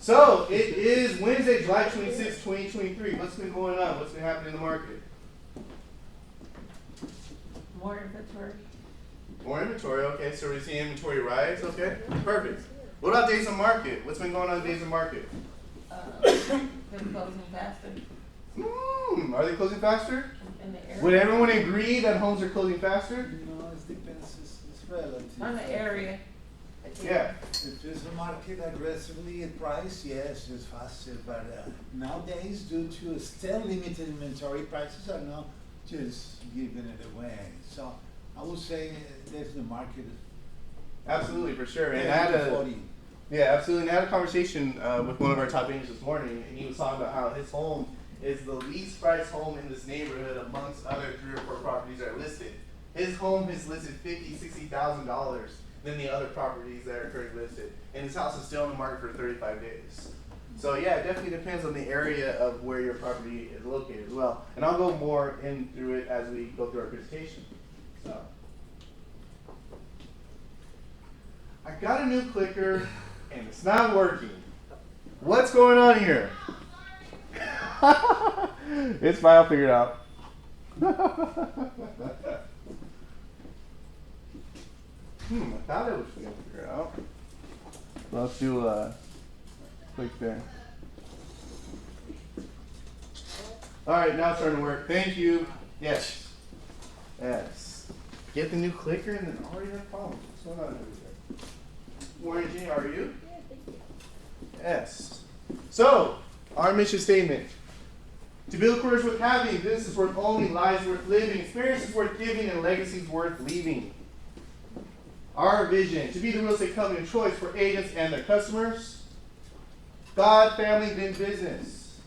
So it is Wednesday, July 26, 2023. What's been going on? What's been happening in the market? More inventory. More inventory, okay. So we're seeing inventory rise, okay. Perfect. What about days on market? What's been going on in days on market? Been closing faster Are they closing faster? in the area. Would everyone agree that homes are closing faster? No, it depends. It's relative. On the area. Yeah. If there's a market aggressively at price, yes, it's faster. But nowadays, due to still limited inventory, prices are not just giving it away. So I would say there's the market. Absolutely, for sure. And I 30 had to 40. Yeah, absolutely. And I had a conversation with one of our top agents this morning, and he was talking about how his home is the least priced home in this neighborhood amongst other 3 or 4 properties that are listed. His home is listed $50,000-$60,000 than the other properties that are currently listed, and his house is still on the market for 35 days. So yeah, it definitely depends on the area of where your property is located as well. And I'll go more in through it as we go through our presentation. So I got a new clicker and it's not working. What's going on here? It's fine, I'll figure it out. I thought I was going to figure it out. Let's do click there. Alright, now it's starting to work. Thank you. Yes. Yes. Get the new clicker and then already have problems. What's going on over there? Warren G, how are you? Yeah, thank you. Yes. So, our mission statement. To build careers worth having, business worth owning, lives worth living, experiences worth giving, and legacies worth leaving. Our vision, to be the real estate company of choice for agents and their customers. God, family, then business.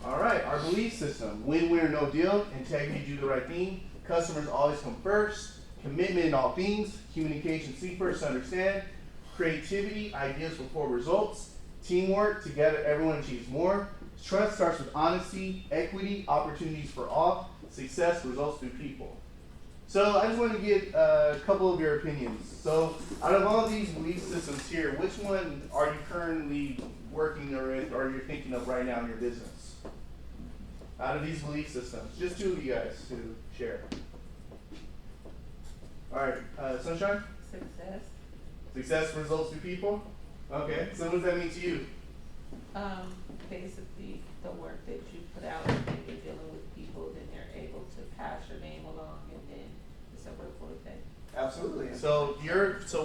All right, our belief system. Win-win or no deal, integrity, do the right thing. Customers always come first. Commitment in all things. Communication, see first to understand. Creativity, ideas before results. Teamwork, together everyone achieves more. Trust starts with honesty. Equity, opportunities for all. Success results through people. So I just want to get a couple of your opinions. So out of all these belief systems here, which one are you currently working or you're thinking of right now in your business? Out of these belief systems, just 2 of you guys to share. All right, Sunshine? Success. Success results through people? Okay, so what does that mean to you? Basically the work that you put out and then you're dealing with people, then they're able to pass your name along and then it's a ripple effect. Absolutely. So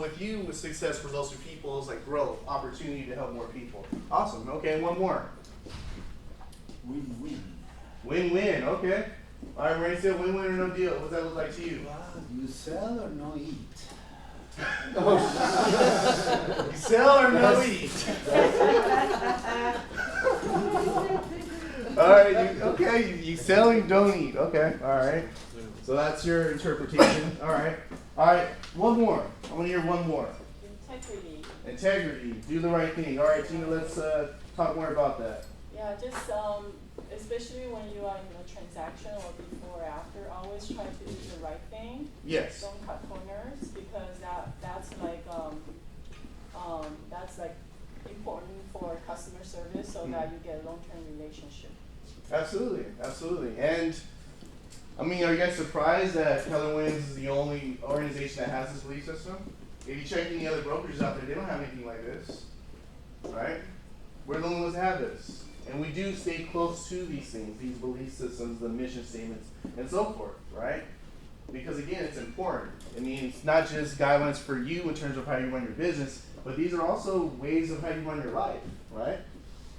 with you, with success results through people is like growth, opportunity to help more people. Awesome. Okay, one more. Win-win. Win-win. Okay. All right, Randy, still win-win or no deal. What does that look like to you? Wow, you sell or no eat? You sell or no eat? All right. You sell and you don't eat. Okay. All right. So that's your interpretation. All right. All right. One more. I want to hear one more. Integrity. Integrity. Do the right thing. All right, Tina. Let's talk more about that. Yeah, just especially when you are in a transaction or before or after, always try to do the right thing. Yes. Don't cut corners because that's like important for customer service so that you get a long-term relationship. Absolutely. Absolutely. And I mean, are you guys surprised that Keller Williams is the only organization that has this belief system? If you check any other brokers out there, they don't have anything like this, right? We're the only ones that have this. And we do stay close to these things, these belief systems, the mission statements, and so forth, right? Because again, it's important. I mean, it's not just guidelines for you in terms of how you run your business, but these are also ways of how you run your life, right?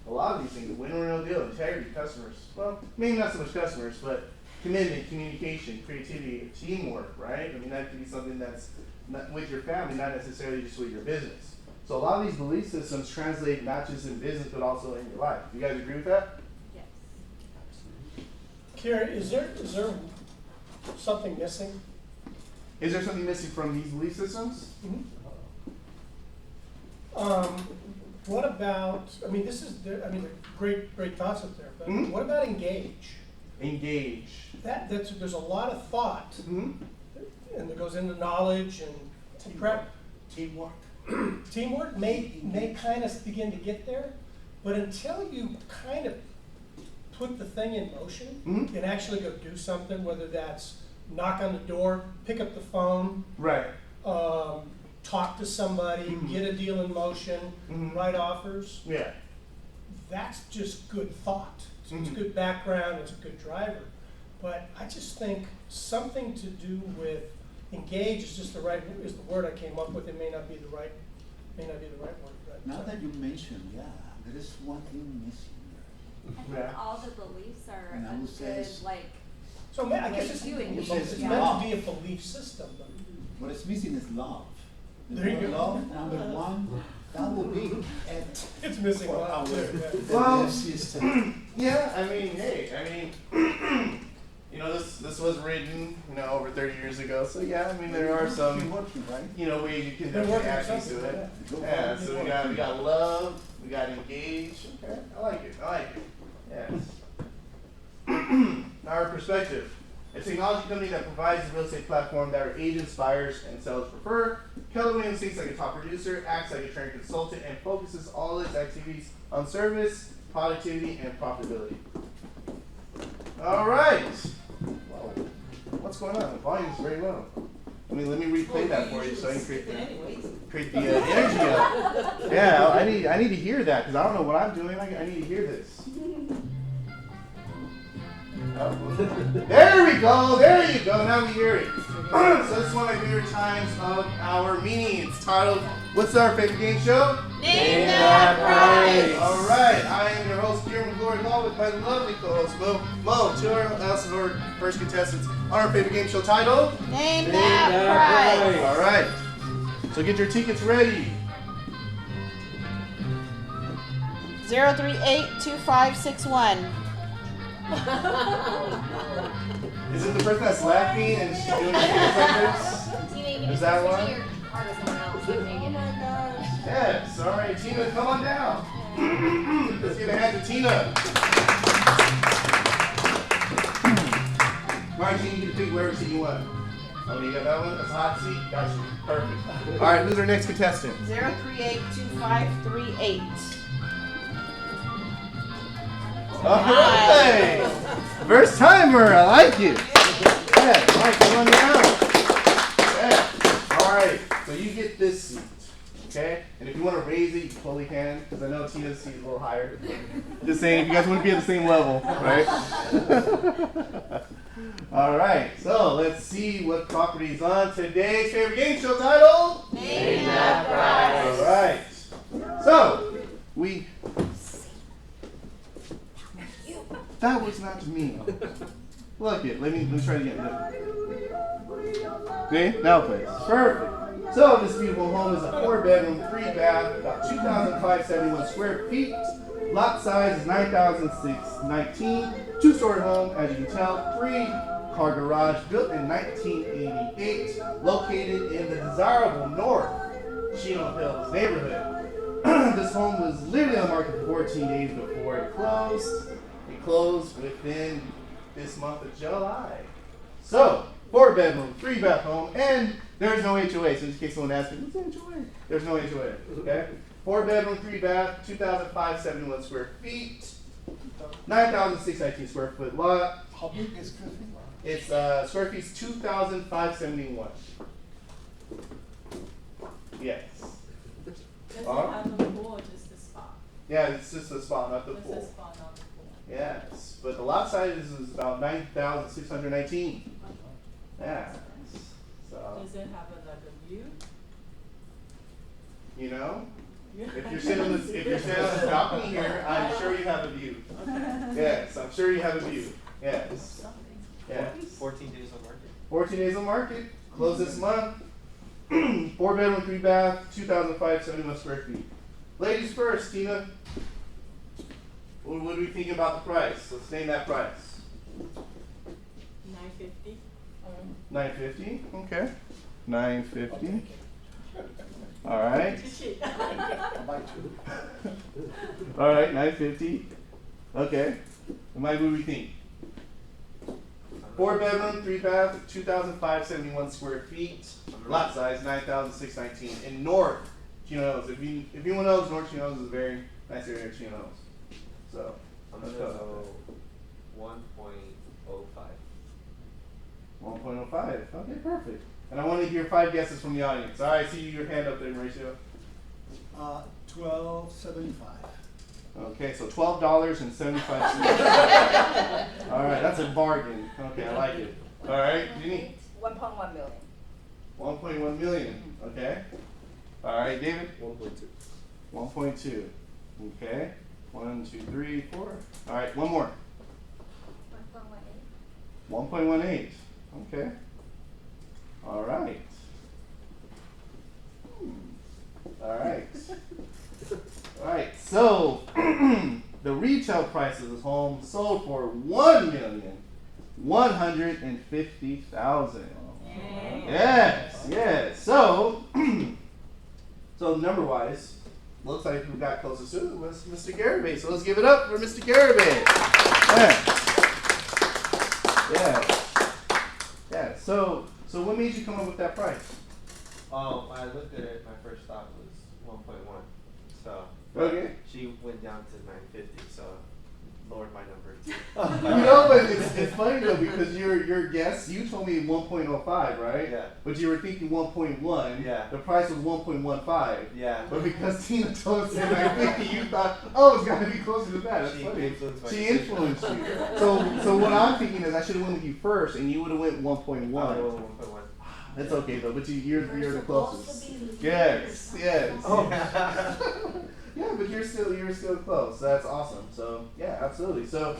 A lot of these things, win or no deal, integrity, customers, well, maybe not so much customers, but commitment, communication, creativity, teamwork, right? I mean, that could be something that's not with your family, not necessarily just with your business. So a lot of these belief systems translate not just in business, but also in your life. You guys agree with that? Yes. Karen, is there something missing? Is there something missing from these belief systems? What about, I mean, great thoughts up there, but what about engage? Engage. There's a lot of thought, and that goes into knowledge and prep. Teamwork. teamwork may kind of begin to get there, but until you kind of put the thing in motion Mhm. and actually go do something, whether that's knock on the door, pick up the phone, Right. talk to somebody, Mhm. get a deal in motion, Mhm. write offers, Yeah. that's just good thought. It's Mhm. good background, it's a good driver. But I just think something to do with engage is just the word I came up with. It may not be the right word. But, Now that you mention, yeah, there is one thing missing I think Yeah. all the beliefs are And I a would say good, it's- like, so I Like guess it's doing it. it's Yeah. meant to be a belief system. But there. What is missing is love. The There you word go. love, number one, that would be it. it's missing For a lot. our Yeah. Well- belief system. Yeah, I mean, hey, you know, this was written, you know, over 30 years ago. So yeah, I mean, there are Been some, working, right? you know, ways you can Been definitely working add for things to something, it. yeah. Yeah, so we got love, we got engage. Okay, I like it. Yes. Our perspective. A technology company that provides a real estate platform that our agents, buyers, and sellers prefer. Keller Williams thinks like a top producer, acts like a trained consultant, and focuses all its activities on service, productivity, and profitability. All right. Whoa. What's going on? The volume is very low. Let me replay that for you so I can create the energy up. Yeah, I need to hear that because I don't know what I'm doing. I need to hear this. Oh. There we go. There you go. Now we hear it. So this is one of my favorite times of our meeting. It's titled, what's our favorite game show? Name that price. All right. I am your host, Kieran McGlory, along with my lovely co-host, Mo. Mo, to our first contestants on our favorite game show titled. Name that price. All right. So get your tickets ready. 0382561. Is it the person that's laughing and she's doing things like this? Tina, you can Is just that switch one? to your car to someone else. So take it. Yes. All right, Tina, come on down. Let's give a hand to Tina. All right, Tina, you can pick whatever seat you want. Oh, you got that one? That's a hot seat? Got you. Perfect. All right, who's our next contestant? 0382538. All right. First timer, I like it. Yeah, all right, come on down. Yeah. All right, so you get this seat, okay? And if you want to raise it, you totally can, because I know Tina's seat is a little higher. Just saying, if you guys want to be at the same level, right? All right, so let's see what property is on today's favorite game show title. Name that price. All right, so that was not me. Look it. Let me try it again. See? Now please. Perfect. So this beautiful home is a 4-bedroom, 3-bath, about 2,571 square feet. Lot size is 9,619. 2-story home, as you can tell. 3-car garage, built in 1988, located in the desirable North Chino Hills neighborhood. This home was literally on the market for 14 days before it closed. It closed within this month of July. So, 4-bedroom, 3-bath home, and there's no HOA. So in case someone asks me, what's HOA? There's no HOA, okay? 4-bedroom, 3-bath, 2,571 square feet, 9,619 square foot lot. How big is Christmas? It's square feet 2,571. Yes. Does it Huh? have the pool or just the spa? Yeah, it's just a spot, not the Just the pool. spa, not the pool. Yes, but the lot size is about 9,619. Yeah. So, Does it have like a view? you know, if you're sitting on this balcony here, I'm sure you have a view. Yes, I'm sure you have a view. Yes. Yes. 14 days on market. 14 days on market. Close this month. 4-bedroom, 3-bath, 2,571 square feet. Ladies first, Tina. What are we thinking about the price? Let's name that price. 950. $950. Okay. $950. All right. All right. $950. Okay. Mike, what do we think? 4-bedroom, 3-bath, 2,571 square feet. Lot size 9,619 in North Chino Hills. If anyone knows, North Chino Hills is a very nice area of Chino Hills. So I'm let's gonna go. go 1.05. 1.05. Okay, perfect. And I want to hear 5 guesses from the audience. All right, I see your hand up there, Mauricio. 12.75. Okay, so $12.75. All right, that's a bargain. Okay, I like it. All right, Jeannie. 1.1 million. 1.1 million. Okay. All right, David. 1.2. 1.2. Okay. 1, 2, 3, 4. All right, one more. 1.18. 1.18. Okay. All right. All right. All right. So the retail price of this home sold for $1,150,000. Yes. Yes. So so number wise, looks like who got closest to it was Mr. Garibay. So let's give it up for Mr. Garibay. Yeah. Yeah. So what made you come up with that price? When I looked at it, my first thought was 1.1. So Okay. she went down to 950. So lowered my number too. You know, but it's funny though because your guess, you told me 1.05, right? Yeah. But you were thinking 1.1. Yeah. The price was 1.15. Yeah. But because Tina told us 950, you thought, oh, it's got to be closer to that. That's She funny. influenced my She decision. influenced you. So what I'm thinking is I should have went with you first, and you would have went 1.1. 1.1. That's okay though, but you're the supposed closest. to be the Yes, yes. Oh. Yeah, but you're still close. That's awesome. So yeah, absolutely. So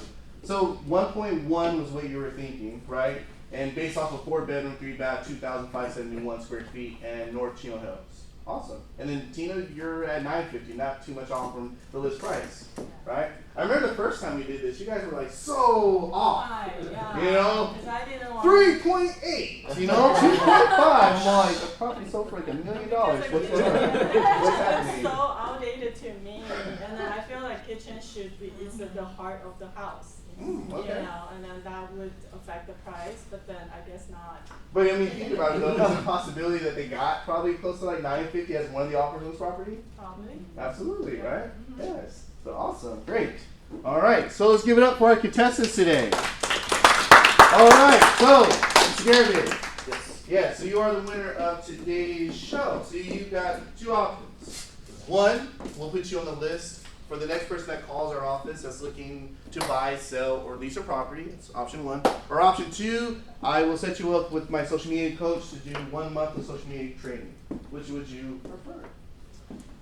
1.1 was what you were thinking, right? And based off of 4-bedroom, 3-bath, 2,571 square feet, and North Chino Hills. Awesome. And then Tina, you're at 950, not too much off from the list price, right? I remember the first time we did this, you guys were like so off. Yeah. You know, Because I didn't want 3.8, you know, 2.5. I'm like, the property sold for like $1 million. Because What's the going on? kitchen What's is happening? so outdated to me, and then I feel like kitchen should be is the heart of the house. Okay. You know, and then that would affect the price, but then I guess not. But I mean, think about it though, there's a possibility that they got probably close to like 950 as one of the offers on this property? Probably. Absolutely, right? Yes. So awesome. Great. All right. So let's give it up for our contestants today. All right. So, Mr. Garibay. Yes. Yeah, so you are the winner of today's show. So you got 2 options. One, we'll put you on the list for the next person that calls our office that's looking to buy, sell, or lease a property. It's option 1. Or option 2, I will set you up with my social media coach to do 1 month of social media training. Which would you prefer?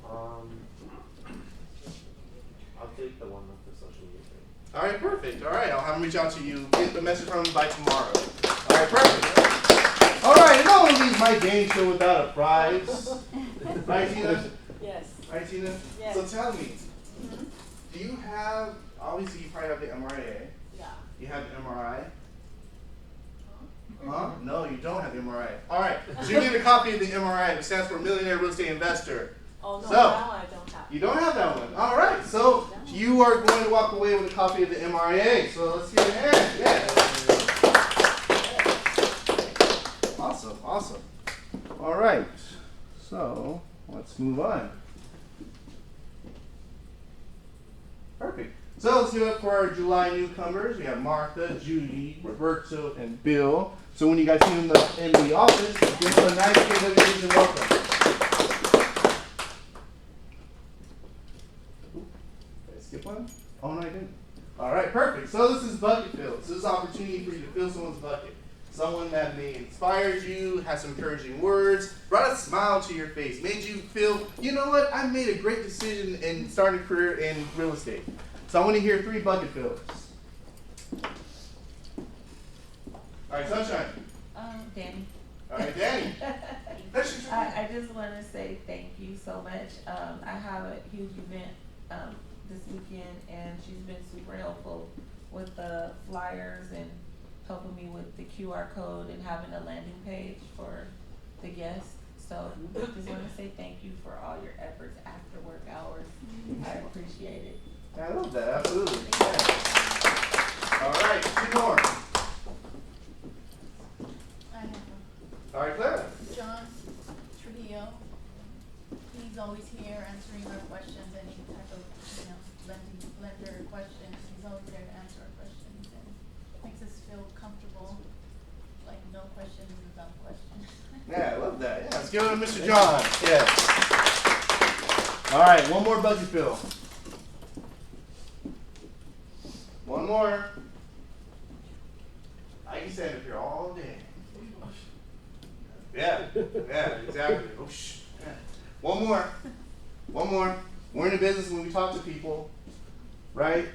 I'll take the 1 month of social media training. All right, perfect. All right, I'll have him reach out to you. Get the message from him by tomorrow. All right, perfect. All right, and I don't want to leave my game show without a prize. Right, Tina? Yes. Right, Tina? Yes. So tell me, do you have, obviously you probably have the MRIA. Yeah. You have the MRI? Huh? No, you don't have the MRI. All right, so you need a copy of the MRI, which stands for Millionaire Real Estate Investor. Oh no, So- that one I don't have. You don't have that one. All right, so you are going to walk away with a copy of the MRIA. So let's give it a hand. Yeah. Awesome, awesome. All right, so let's move on. Perfect. So let's give it up for our July newcomers. We have Martha, Judy, Roberto, and Bill. So when you guys see them in the office, give them a nice give and welcome. Did I skip one? Oh no, I didn't. All right, perfect. So this is bucket fill. So this is an opportunity for you to fill someone's bucket. Someone that may inspired you, had some encouraging words, brought a smile to your face, made you feel, you know what, I made a great decision in starting a career in real estate. So I want to hear 3 bucket fills. All right, Sunshine. Danny. All right, Danny. I just want to say thank you so much. I have a huge event this weekend, and she's been super helpful with the flyers and helping me with the QR code and having a landing page for the guests. So I just want to say thank you for all your efforts after work hours. I appreciate it. I love that, absolutely. Yeah. All right, 2 more. I have All right, Clara. John Trujillo. He's he's always here answering our questions, any type of, lender questions, he's always there to answer our questions and makes us feel comfortable, like no question is a dumb question. Yeah, I love that. Yeah, let's give it to Mr. John. Yes. All right, one more budget bill. One more. I can stand up here all day. Yeah, exactly. Oosh. Yeah. One more. We're in the business when we talk to people, right?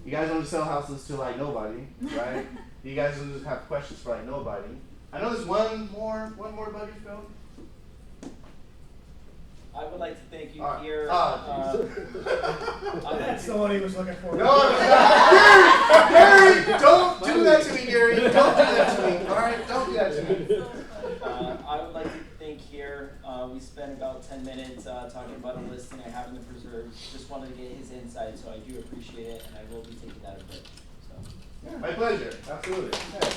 You guys don't just sell houses to like nobody, right? You guys don't just have questions for like nobody. I know there's one more budget bill. I would like to thank you Ah, here. That's the one he was looking for. No, it's not. Gary, don't do that to me, Gary. Don't do that to me. All right, don't do that to me. I would like to thank here. We spent about 10 minutes talking about a listing I have in the preserves. Just wanted to get his insight, so I do appreciate it, and I will be taking that a bit. So. Yeah, my pleasure. Absolutely. Yes.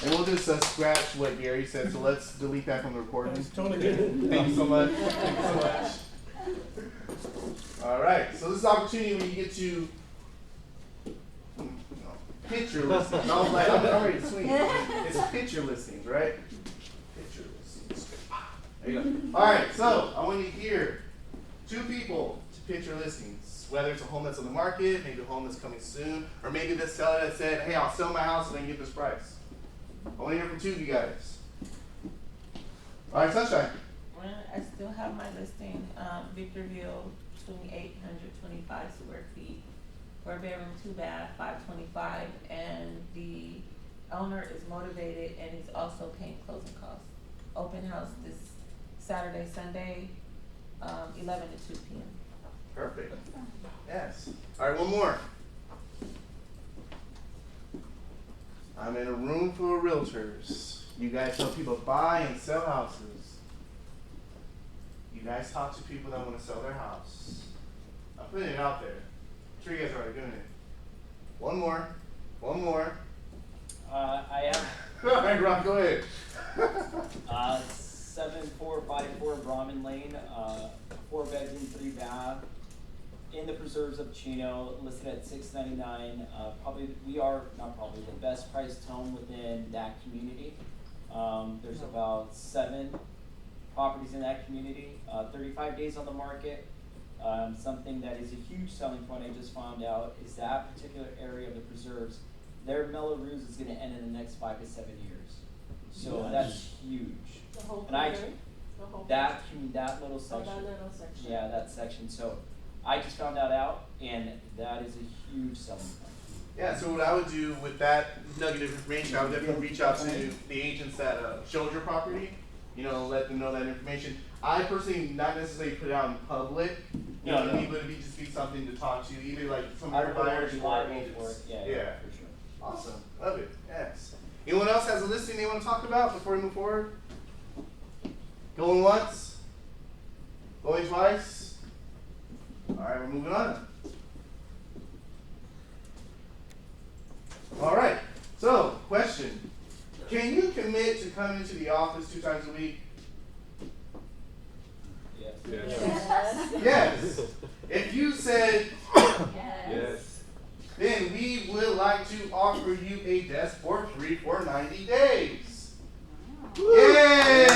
And we'll just scratch what Gary said, so let's delete that from the recording. It's totally good. Thank you so much. Thank you so much. All right, so this is an opportunity when you get to picture listings. No, like, I'm ready to swing. It's picture listings, right? Picture listings. There you go. All right, so I want you to hear two people to picture listings. Whether it's a home that's on the market, maybe a home that's coming soon, or maybe the seller that said, hey, I'll sell my house and then get this price. I want to hear from two of you guys. All right, Sunshine. Well, I still have my listing, Victorville, 2,825 square feet, 4-bedroom, 2-bath, 525, and the owner is motivated and he's also paying closing costs. Open house this Saturday, Sunday, 11 to 2 p.m. Perfect. Yes. All right, one more. I'm in a room full of realtors. You guys help people buy and sell houses. You guys talk to people that want to sell their house. I'm putting it out there. I'm sure you guys are already doing it. One more. I have All right, Rob, go ahead. 7454 Brahman Lane, 4-bedroom, 3-bath, in the preserves of Chino, listed at $699. We are the best priced home within that community. There's about 7 properties in that community, 35 days on the market. Something that is a huge selling point I just found out is that particular area of the preserves, their Mellow Ruse is going to end in the next 5 to 7 years. So that's huge. The whole And preserve? The whole that little Oh, section. that little section. Yeah, that section. So I just found that out, and that is a huge selling point. Yeah, so what I would do with that nugget of information, I would definitely reach out to the agents that showed your property, let them know that information. I personally not necessarily put it out in public, No. but it would just be something to talk to, either like some I of your would buyers be or liable agents. for it. Yeah, for sure. Awesome, love it, yes. Anyone else has a listing they want to talk about before we move forward? Going once? Going twice? All right, we're moving on. All right, so question. Can you commit to coming into the office 2 times a week? Yes. Yes. If you said, Yes. then we would like to offer you a desk for free for 90 days. Yay!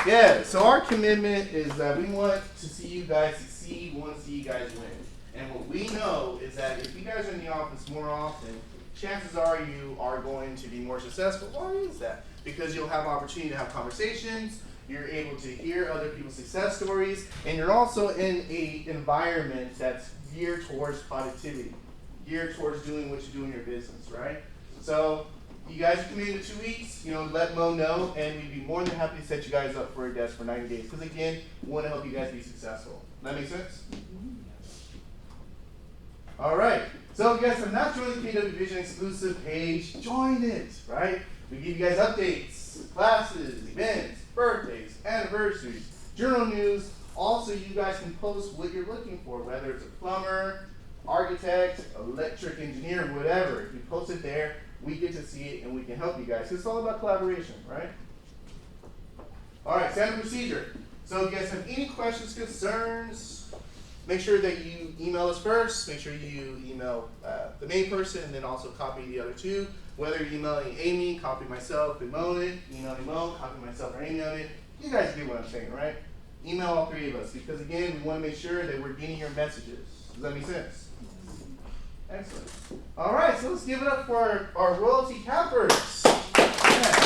Yes. So our commitment is that we want to see you guys succeed, we want to see you guys win. And what we know is that if you guys are in the office more often, chances are you are going to be more successful. Why is that? Because you'll have opportunity to have conversations, you're able to hear other people's success stories, and you're also in an environment that's geared towards productivity, geared towards doing what you do in your business, right? So you guys are committed to 2 weeks, let Mo know, and we'd be more than happy to set you guys up for a desk for 90 days. Because again, we want to help you guys be successful. That make sense? All right. So if you guys have not joined the KW Vision exclusive page, join it, right? We give you guys updates, classes, events, birthdays, anniversaries, journal news. Also, you guys can post what you're looking for, whether it's a plumber, architect, electric engineer, whatever. If you post it there, we get to see it and we can help you guys. It's all about collaboration, right? Alright, standard procedure. So if you guys have any questions, concerns, make sure that you email us first. Make sure you email the main person and then also copy the other two. Whether you're emailing Amy, copy myself and Mo it, email Mo, copy myself or Amy on it. You guys get what I'm saying, right? Email all three of us because again, we want to make sure that we're getting your messages. Does that make sense? Excellent. Alright, so let's give it up for our royalty cappers. Yeah.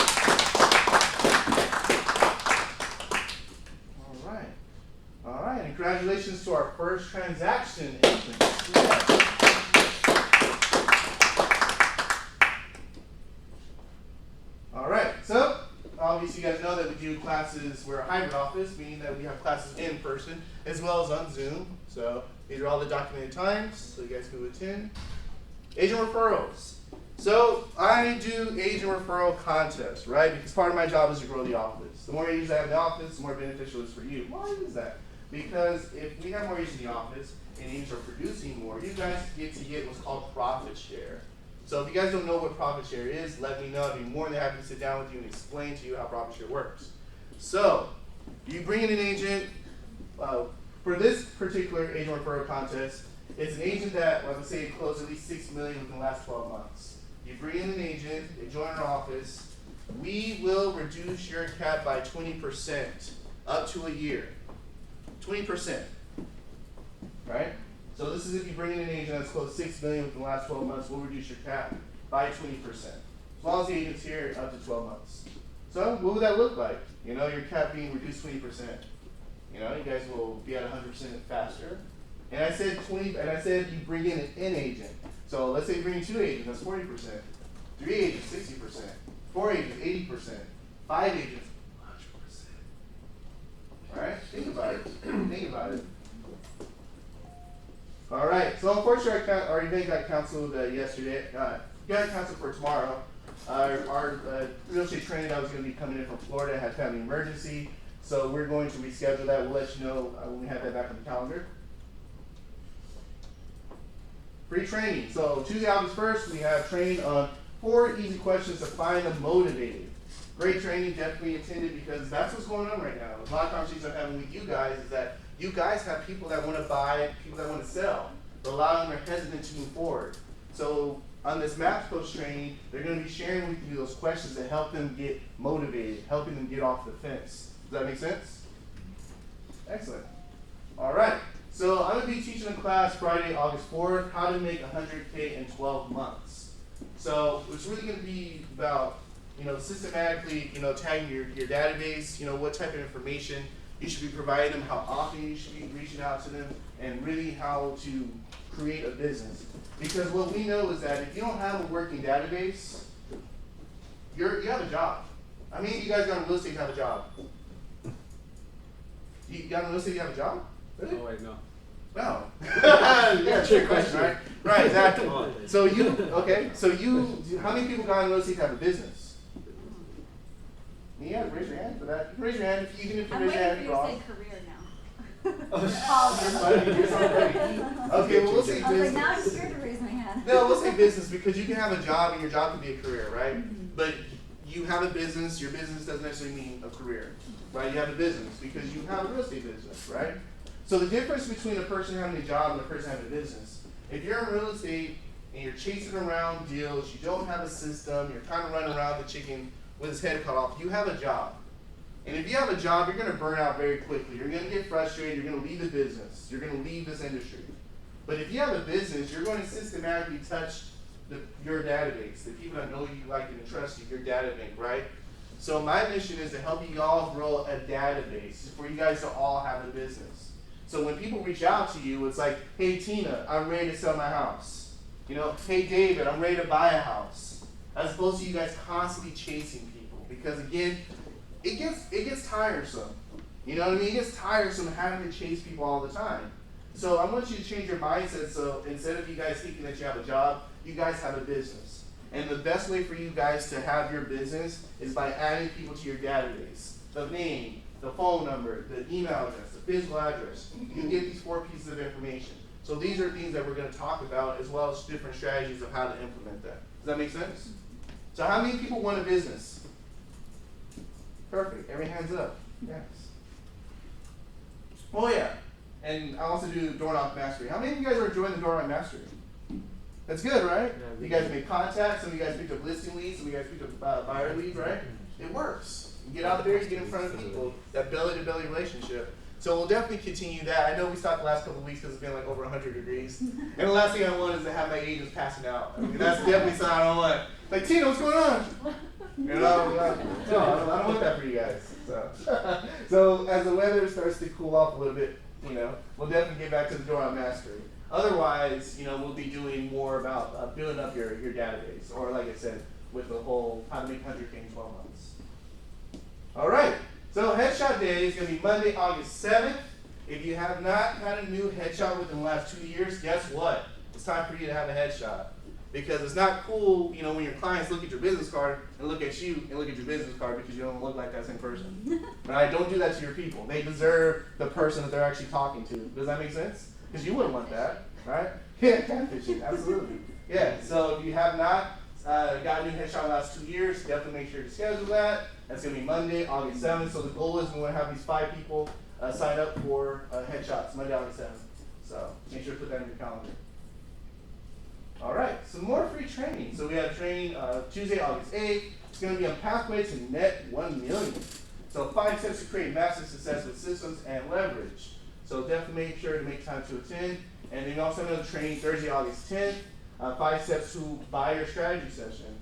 Alright, and congratulations to our first transaction entrance. Yeah. Alright, so obviously you guys know that we do classes, we're a hybrid office, meaning that we have classes in person as well as on Zoom. So these are all the documented times, so you guys can attend. Agent referrals. So I do agent referral contests, right? Because part of my job is to grow the office. The more agents I have in the office, the more beneficial it is for you. Why is that? Because if we have more agents in the office and agents are producing more, you guys get to get what's called profit share. So if you guys don't know what profit share is, let me know. I'd be more than happy to sit down with you and explain to you how profit share works. So you bring in an agent. For this particular agent referral contest, it's an agent that, like I say, closed at least $6 million within the last 12 months. You bring in an agent, they join our office, we will reduce your cap by 20% up to a year. 20%, right? So this is if you bring in an agent that's closed $6 million within the last 12 months, we'll reduce your cap by 20%. As long as the agent's here up to 12 months. So what would that look like? You know, your cap being reduced 20%. You know, you guys will be at 100% faster. And I said 20, and I said you bring in an agent. So let's say you bring in 2 agents, that's 40%. 3 agents, 60%. 4 agents, 80%. 5 agents, 100%. Alright, think about it. Think about it. Alright, so unfortunately our event got canceled yesterday. Got canceled for tomorrow. Our real estate trainer that was going to be coming in from Florida had family emergency. So we're going to reschedule that. We'll let you know when we have that back on the calendar. Free training. So Tuesday, August 1st, we have training on 4 easy questions to find them motivated. Great training, definitely attended because that's what's going on right now. A lot of conversations I'm having with you guys is that you guys have people that want to buy, people that want to sell, but a lot of them are hesitant to move forward. So on this Maps Coach training, they're going to be sharing with you those questions that help them get motivated, helping them get off the fence. Does that make sense? Excellent. All right. So I'm going to be teaching a class Friday, August 4th, how to make 100K in 12 months. So it's really going to be about, systematically, tagging your database, what type of information you should be providing them, how often you should be reaching out to them, and really how to create a business. Because what we know is that if you don't have a working database, you have a job. I mean, you guys got in real estate have a job. You got in real estate, you have a job? Really? Oh wait, no. No. Yeah, trick question, right? Right, exactly. So how many people got in real estate have a business? Yeah, raise your hand for that. Raise your hand even if you I'm raise your hand waiting for wrong. you to say career now. Okay, well we'll say I was like, business. now I'm scared to raise my hand. No, we'll say business because you can have a job and your job can be a career, right? But you have a business, your business doesn't necessarily mean a career, right? You have a business because you have a real estate business, right? So the difference between a person having a job and a person having a business, if you're in real estate and you're chasing around deals, you don't have a system, you're kind of running around the chicken with his head cut off, you have a job. And if you have a job, you're going to burn out very quickly. You're going to get frustrated, you're going to leave the business, you're going to leave this industry. But if you have a business, you're going to systematically touch your database, the people that know you, like, and trust you, your data bank, right? So my mission is to help you all grow a database for you guys to all have a business. So when people reach out to you, it's like, hey Tina, I'm ready to sell my house. Hey David, I'm ready to buy a house. As opposed to you guys constantly chasing people. Because again, it gets tiresome. You know what I mean? It gets tiresome having to chase people all the time. So I want you to change your mindset so instead of you guys thinking that you have a job, you guys have a business. And the best way for you guys to have your business is by adding people to your database. The name, the phone number, the email address, the physical address. You can get these 4 pieces of information. So these are things that we're going to talk about as well as different strategies of how to implement that. Does that make sense? So how many people want a business? Perfect. Every hand's up. Yes. Oh yeah, and I also do doorknob mastery. How many of you guys are enjoying the doorknob mastery? That's good, right? Yeah, You guys make contacts, some of you guys picked up listing leads, some of you guys picked up buyer leads, right? It works. You get out there, you get in front of people, that belly-to-belly relationship. So we'll definitely continue that. I know we stopped the last couple of weeks because it's been like over 100 degrees. And the last thing I want is to have my agents passing out. I mean, that's definitely something I don't want. Like, Tina, what's going on? You know, like, no, I don't want that for you guys. So, so as the weather starts to cool off a little bit, you know, we'll definitely get back to the doorknob mastery. Otherwise, you know, we'll be doing more about building up your database, or like I said, with the whole how to make 100K in 12 months. All right, so headshot day is going to be Monday, August 7th. If you have not had a new headshot within the last 2 years, guess what? It's time for you to have a headshot. Because it's not cool, you know, when your clients look at your business card and look at you and look at your business card because you don't look like that same person. Right? Don't do that to your people. They deserve the person that they're actually talking to. Does that make sense? Because you wouldn't want that, right? Yeah, catfishing, absolutely. Yeah, so if you have not got a new headshot in the last 2 years, definitely make sure to schedule that. That's going to be Monday, August 7th. So the goal is we want to have these 5 people sign up for headshots, Monday, August 7th. So make sure to put that in your calendar. All right, some more free training. So we have training Tuesday, August 8th. It's going to be on pathway to net 1 million. So 5 steps to create massive success with systems and leverage. So definitely make sure to make time to attend. And then we also have another training Thursday, August 10th. 5 steps to buyer strategy session.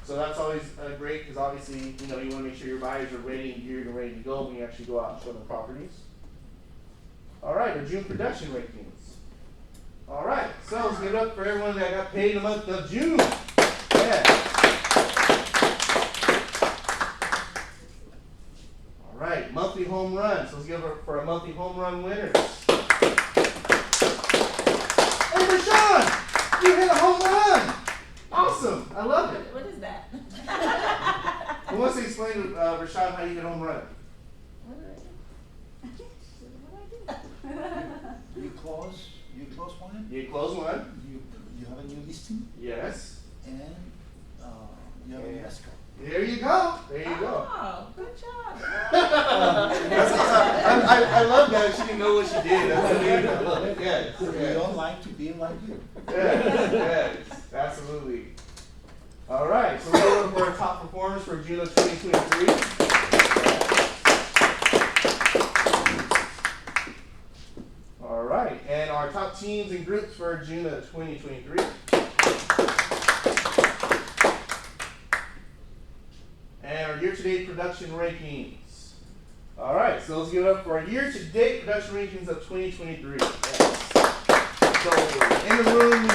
So that's always great because obviously, you know, you want to make sure your buyers are ready and geared and ready to go when you actually go out and show them properties. All right, our June production rankings. All right, so let's give it up for everyone that got paid in the month of June. Yeah. All right, monthly home runs. So let's give it up for our monthly home run winners. Hey, Rashawn, you hit a home run. Awesome, I love it. What is that? Who wants to explain to Rashawn how you hit a home run? What did I do? You close one, You close one. you have a new listing, Yes. and you have an escrow. There you go. There you go. Oh, good job. That's awesome. I love that. She didn't know what she did. That's amazing. I love it. Yes. We Yes. don't like to be like you. Yes. Yes. Absolutely. All right. So we're going for our top performers for June of 2023. All right. And our top teams and groups for June of 2023. And our year-to-date production rankings. All right, so let's give it up for our year-to-date production rankings of 2023. Yes. So in the room we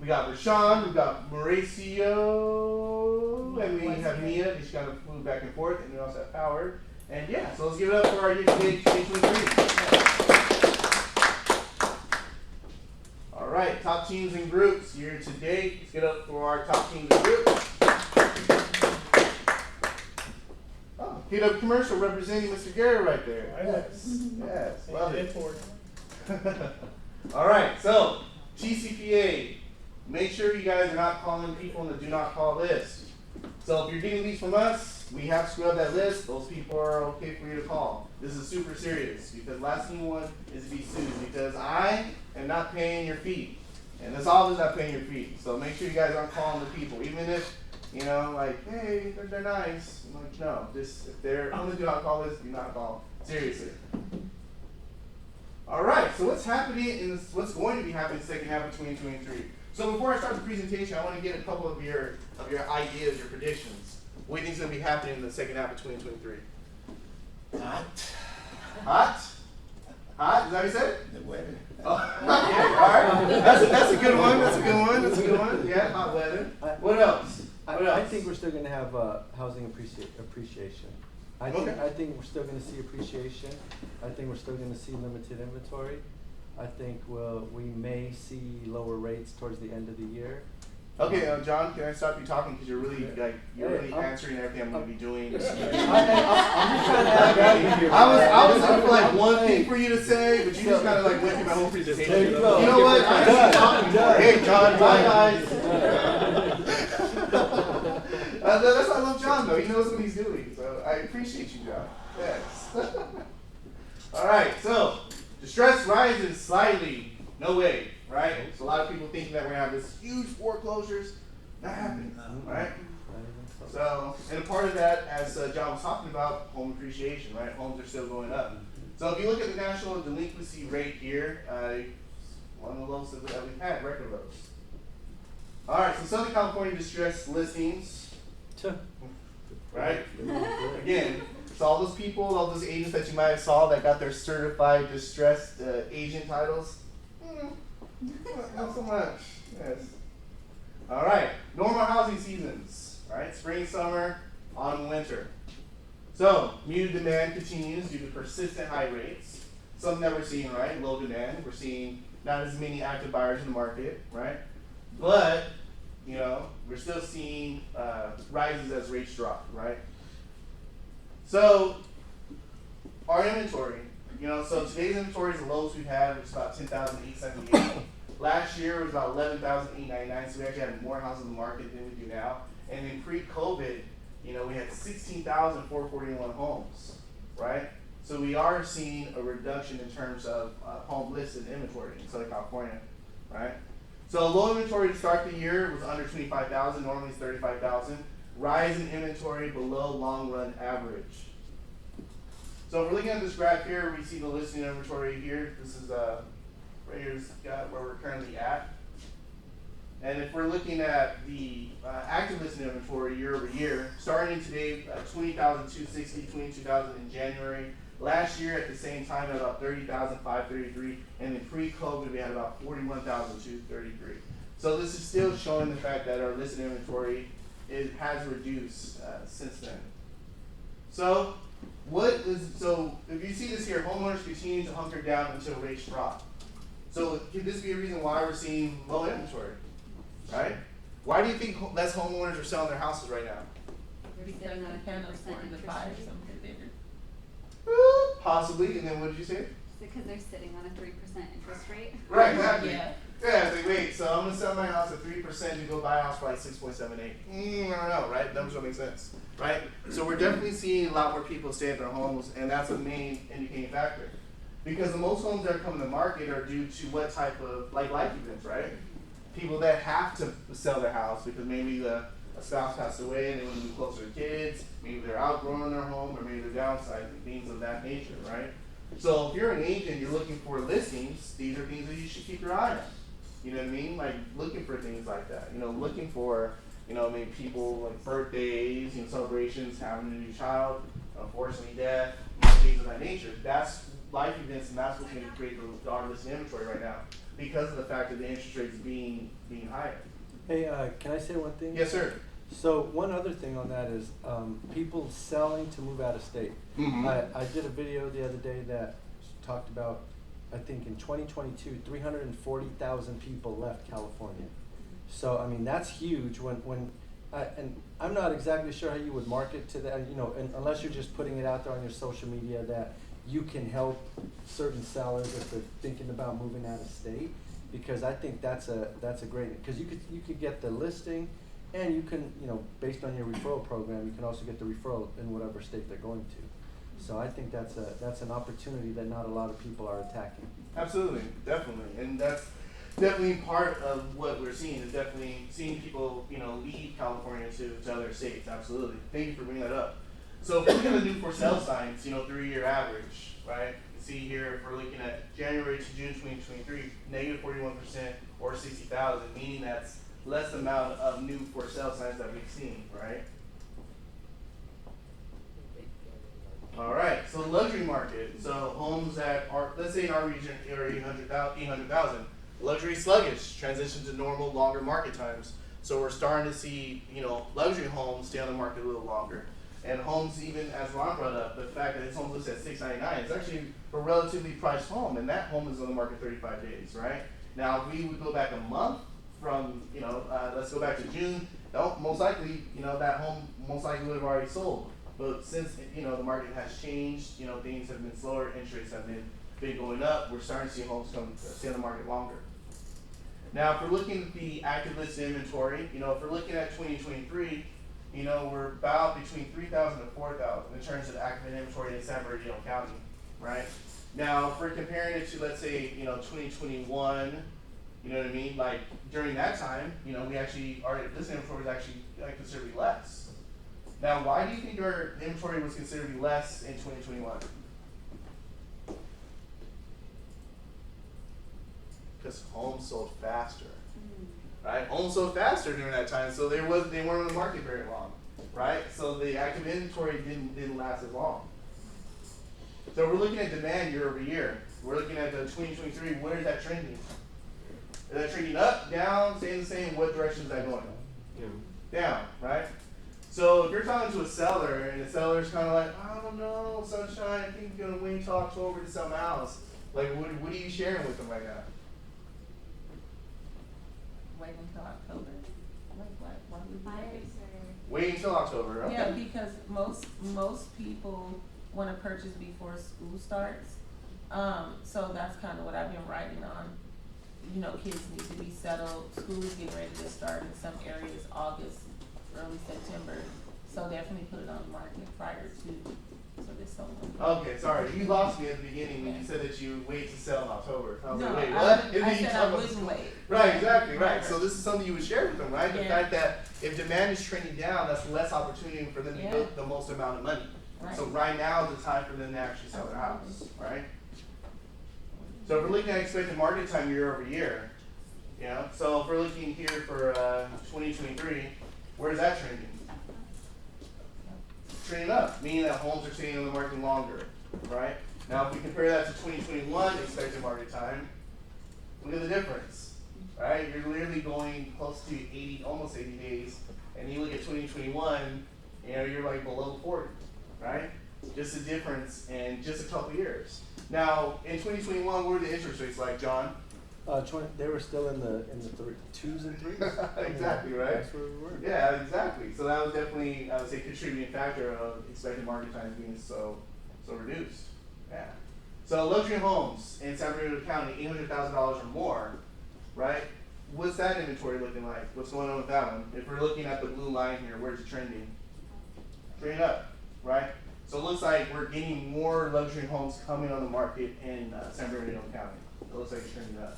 got Rashawn, we got Mauricio, and we have Mia. She's kind of moved back and forth, and we also have Howard. And yeah, so let's give it up for our year-to-date 2023. All right, top teams and groups year-to-date. Let's get up for our top teams and groups. Hit up commercial representing Mr. Gary right there. Yes, yes, love it. All right, so TCPA, make sure you guys are not calling people on the do not call list. So if you're getting these from us, we have scrubbed that list. Those people are okay for you to call. This is super serious because last thing you want is to be sued because I am not paying your fee. And this office is not paying your fee. So make sure you guys aren't calling the people, even if, you know, like, hey, they're nice. I'm like, no, just if they're on the do not call list, do not call. Seriously. All right, so what's happening in this, what's going to be happening in the second half of 2023? So before I start the presentation, I want to get a couple of your ideas, your predictions. What do you think is going to be happening in the second half of 2023? Hot. Hot? Hot? Is that what you said? The weather. Oh, okay, all right. That's a good one. That's a good one. That's a good one. Yeah, hot weather. What else? What else? I think we're still going to have housing appreciation. I think we're still going to see appreciation. I think we're still going to see limited inventory. I think we may see lower rates towards the end of the year. Okay, John, can I stop you talking because you're really answering everything I'm going to be doing. I'm just trying to add value here. I was looking for like one thing for you to say, but you just kind of like went through my whole presentation. There you go. You know what? I'm just talking more. Hey, John, bye guys. That's why I love John though. He knows what he's doing. So I appreciate you, John. Yes. All right. So distress rises slightly. No way. Right. So a lot of people thinking that we're gonna have this huge foreclosures. Not happening. Right. So, and a part of that, as John was talking about, home appreciation, right? Homes are still going up. So if you look at the national delinquency rate here, one of the lowest that we've had, record lows. All right, so Southern California distress listings, right? Again, so all those people, all those agents that you might have saw that got their certified distressed agent titles, not so much. Yes. All right, normal housing seasons, right? Spring, summer, autumn, winter. So muted demand continues due to persistent high rates. Something that we're seeing, right? Low demand. We're seeing not as many active buyers in the market, right? But you know, we're still seeing rises as rates drop, right? So our inventory, you know, so today's inventory is the lowest we've had, which is about 10,878. Last year it was about 11,899, so we actually had more houses in the market than we do now. And in pre-COVID, you know, we had 16,441 homes, right? So we are seeing a reduction in terms of home listed inventory in Southern California, right? So low inventory to start the year was under 25,000, normally it's 35,000. Rise in inventory below long run average. So if we're looking at this graph here, we see the listing inventory here. This is right here's where we're currently at. And if we're looking at the active listing inventory year over year, starting today at 20,260, 22,000 in January. Last year at the same time at about 30,533, and then pre-COVID we had about 41,233. So this is still showing the fact that our listed inventory has reduced since then. So if you see this here, homeowners continue to hunker down until rates drop. So could this be a reason why we're seeing low inventory, right? Why do you think less homeowners are selling their houses right now? Because they can't afford to buy something bigger. Possibly, and then what did you say? Because they're sitting on a 3% interest rate. Right, exactly. Yeah. Yeah, it's like, wait, so I'm gonna sell my house at 3% and go buy a house for like 6.78. I don't know, right? Numbers don't make sense, right? So we're definitely seeing a lot more people stay at their homes, and that's a main indicating factor. Because the most homes that are coming to market are due to what type of like life events, right? People that have to sell their house because maybe a spouse passed away and they want to move closer to kids, maybe they're outgrowing their home, or maybe they're downsizing, things of that nature, right? So if you're an agent, you're looking for listings, these are things that you should keep your eye on. You know what I mean? Like looking for things like that. You know, looking for, you know, maybe people like birthdays, you know, celebrations, having a new child, unfortunately death, you know, things of that nature. That's life events, and that's what's going to create our listing inventory right now because of the fact that the interest rates being higher. Hey, can I say one thing? Yes, sir. So one other thing on that is people selling to move out of state. Mm-hmm. I did a video the other day that talked about, I think in 2022, 340,000 people left California. So I mean that's huge. And I'm not exactly sure how you would market to that, you know, unless you're just putting it out there on your social media that you can help certain sellers if they're thinking about moving out of state. Because I think that's a great, because you could get the listing, and you can, you know, based on your referral program, you can also get the referral in whatever state they're going to. So I think that's an opportunity that not a lot of people are attacking. Absolutely, definitely, and that's definitely part of what we're seeing. Is definitely seeing people, you know, leave California to other states. Absolutely, thank you for bringing that up. So if we're looking at the new for sale signs, you know, 3-year average, right? You see here, if we're looking at January to June 2023, negative 41% or 60,000, meaning that's less amount of new for sale signs that we've seen, right? All right, so the luxury market. So homes that are, let's say in our region, are 800,000. Luxury sluggish, transition to normal, longer market times. So we're starting to see, you know, luxury homes stay on the market a little longer. And homes, even as Ron brought up, the fact that his home listed at $699, it's actually a relatively priced home, and that home is on the market 35 days, right? Now, if we would go back a month from, you know, let's go back to June, most likely, you know, that home most likely would have already sold. But since, you know, the market has changed, you know, things have been slower, interest rates have been going up, we're starting to see homes stay on the market longer. Now, if we're looking at the active listed inventory, you know, if we're looking at 2023, you know, we're about between 3,000 to 4,000 in terms of active inventory in San Bernardino County, right? Now, if we're comparing it to, let's say, you know, 2021, you know what I mean? Like, during that time, you know, we actually, our listing inventory was actually considerably less. Now, why do you think our inventory was considerably less in 2021? Because homes sold faster, right? Homes sold faster during that time, so they weren't on the market very long, right? So the active inventory didn't last as long. So we're looking at demand year over year. We're looking at the 2023. Where is that trending? Is that trending up, down, staying the same? What direction is that going? Down, right? So if you're talking to a seller and the seller's kind of like, I don't know, sunshine, I think I'm gonna wait till October to sell my house. Like, what are you sharing with them right now? Wait until October. Like, why would we Buyers wait? are, Wait until October, okay? Yeah, because most people wanna purchase before school starts. So that's kind of what I've been writing on. You know, kids need to be settled, school is getting ready to start in some areas, August, early September. So definitely put it on the market prior to, so this summer. Okay, sorry, you lost me at the beginning when you said that you wait to sell in October. I was No, like, wait, I- what? I And then you said talk I about wouldn't school. wait. Right, exactly, right. Right. So this is something you would share with them, right? The Yeah. fact that if demand is trending down, that's less opportunity for them to Yeah. get the most amount of money. Right. So right now is the time for them to actually sell their house, right? So if we're looking at expected market time year over year, you know, so if we're looking here for 2023, where's that trending? Trending up, meaning that homes are staying on the market longer, right? Now, if we compare that to 2021 expected market time, look at the difference, right? You're literally going close to 80, almost 80 days, and you look at 2021, you know, you're like below 40, right? Just a difference in just a couple years. Now, in 2021, what were the interest rates like, John? They were still in the twos and threes. Exactly, right? That's where we were. Yeah, exactly. So that was definitely, I would say, contributing factor of expected market time being so reduced. Yeah. So luxury homes in San Bernardino County, $800,000 or more, right? What's that inventory looking like? What's going on with that one? If we're looking at the blue line here, where's it trending? Trending up, right? So it looks like we're getting more luxury homes coming on the market in San Bernardino County. It looks like it's trending up.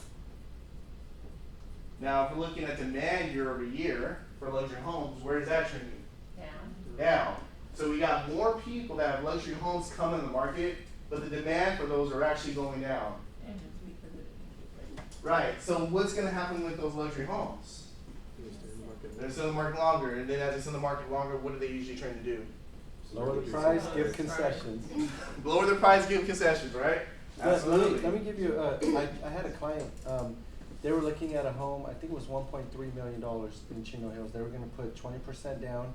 Now, if we're looking at demand year over year for luxury homes, where is that trending? Down. Down. So we got more people that have luxury homes coming in the market, but the demand for those are actually going down. And it's because of the interest rate. Right. So what's going to happen with those luxury homes? They're still in the market longer, and then as it's in the market longer, what are they usually trying to do? Lower the price, give concessions. Lower the price, give concessions, right? Absolutely. Let me give you, I had a client, they were looking at a home, I think it was $1.3 million in Chino Hills. They were gonna put 20% down.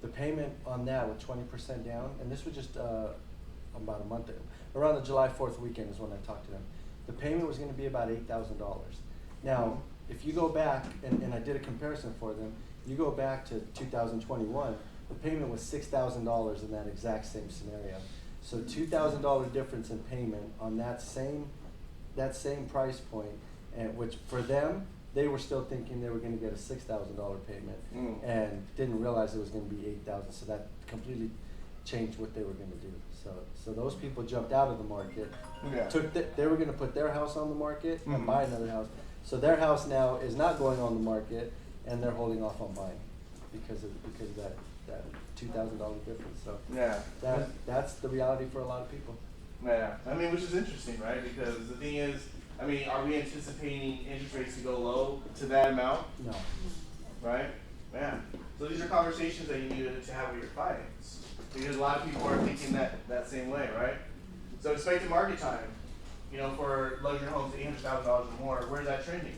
The payment on that with 20% down, and this was just about a month ago, around the July 4th weekend is when I talked to them. The payment was gonna be about $8,000. Now, if you go back, and I did a comparison for them, you go back to 2021, the payment was $6,000 in that exact same scenario. So $2,000 difference in payment on that same price point, and which for them, they were still thinking they were gonna get a $6,000 payment and didn't realize it was gonna be $8,000, so that completely changed what they were gonna do. So those people jumped out of the market, Yeah. they were gonna put their house on the market and Mhm. buy another house. So their house now is not going on the market, and they're holding off on buying because of that $2,000 difference. So Yeah. that's the reality for a lot of people. Yeah, I mean, which is interesting, right? Because the thing is, I mean, are we anticipating interest rates to go low to that amount, No. right? Yeah. So these are conversations that you need to have with your clients, because a lot of people are thinking that same way, right? So expected market time, you know, for luxury homes, $800,000 or more, where's that trending?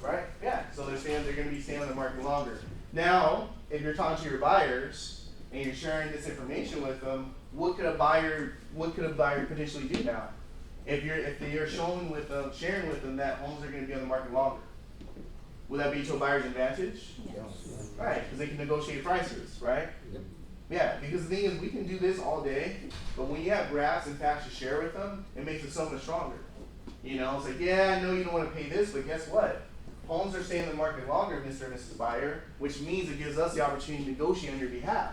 Right? Yeah. So they're going to be staying on the market longer. Now, if you're talking to your buyers and you're sharing this information with them, what could a buyer potentially do now? If you're sharing with them that homes are going to be on the market longer, would that be to a buyer's advantage? Right, because they can negotiate prices, right? Yeah, because the thing is, we can do this all day, but when you have graphs and facts to share with them, it makes it so much stronger. You know, it's like, yeah, I know you don't want to pay this, but guess what? homes are staying in the market longer, Mr. and Mrs. Buyer, which means it gives us the opportunity to negotiate on your behalf,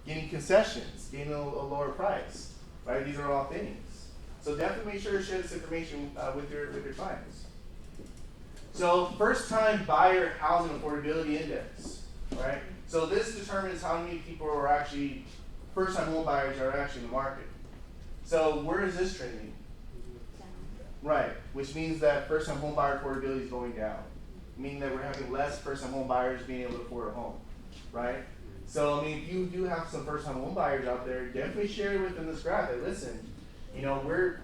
getting concessions, getting a lower price, right? These are all things. So definitely make sure to share this information with your clients. So first time buyer housing affordability index, right? So this determines how many people are actually, first time home buyers are actually in the market. So where is this trending? Right, which means that first time home buyer affordability is going down. Meaning that we're having less first time home buyers being able to afford a home, right? So I mean, if you do have some first time home buyers out there, definitely share it with them this graph. That listen, you know, we're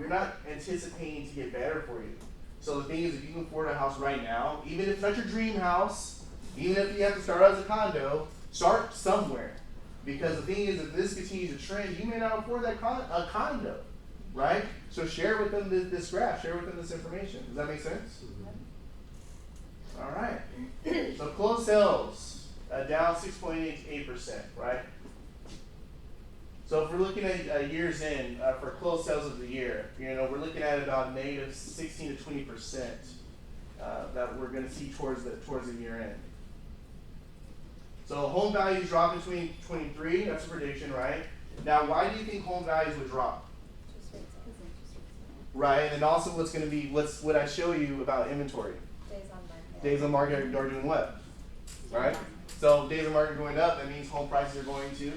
not anticipating to get better for you. So the thing is, if you can afford a house right now, even if it's not your dream house, even if you have to start out as a condo, start somewhere. Because the thing is, if this continues to trend, you may not afford that a condo, right? So share with them this graph, share with them this information. Does that make sense? All right. So closed sales down 6.88%, right? So if we're looking at years in for closed sales of the year, you know, we're looking at about negative 16 to 20% that we're going to see towards the year end. So home values drop in 2023. That's a prediction, right? Now, why do you think home values would drop? Right, and also what's going to be what I show you about inventory. Days on market are doing what? Right? So days on market going up, that means home prices are going to?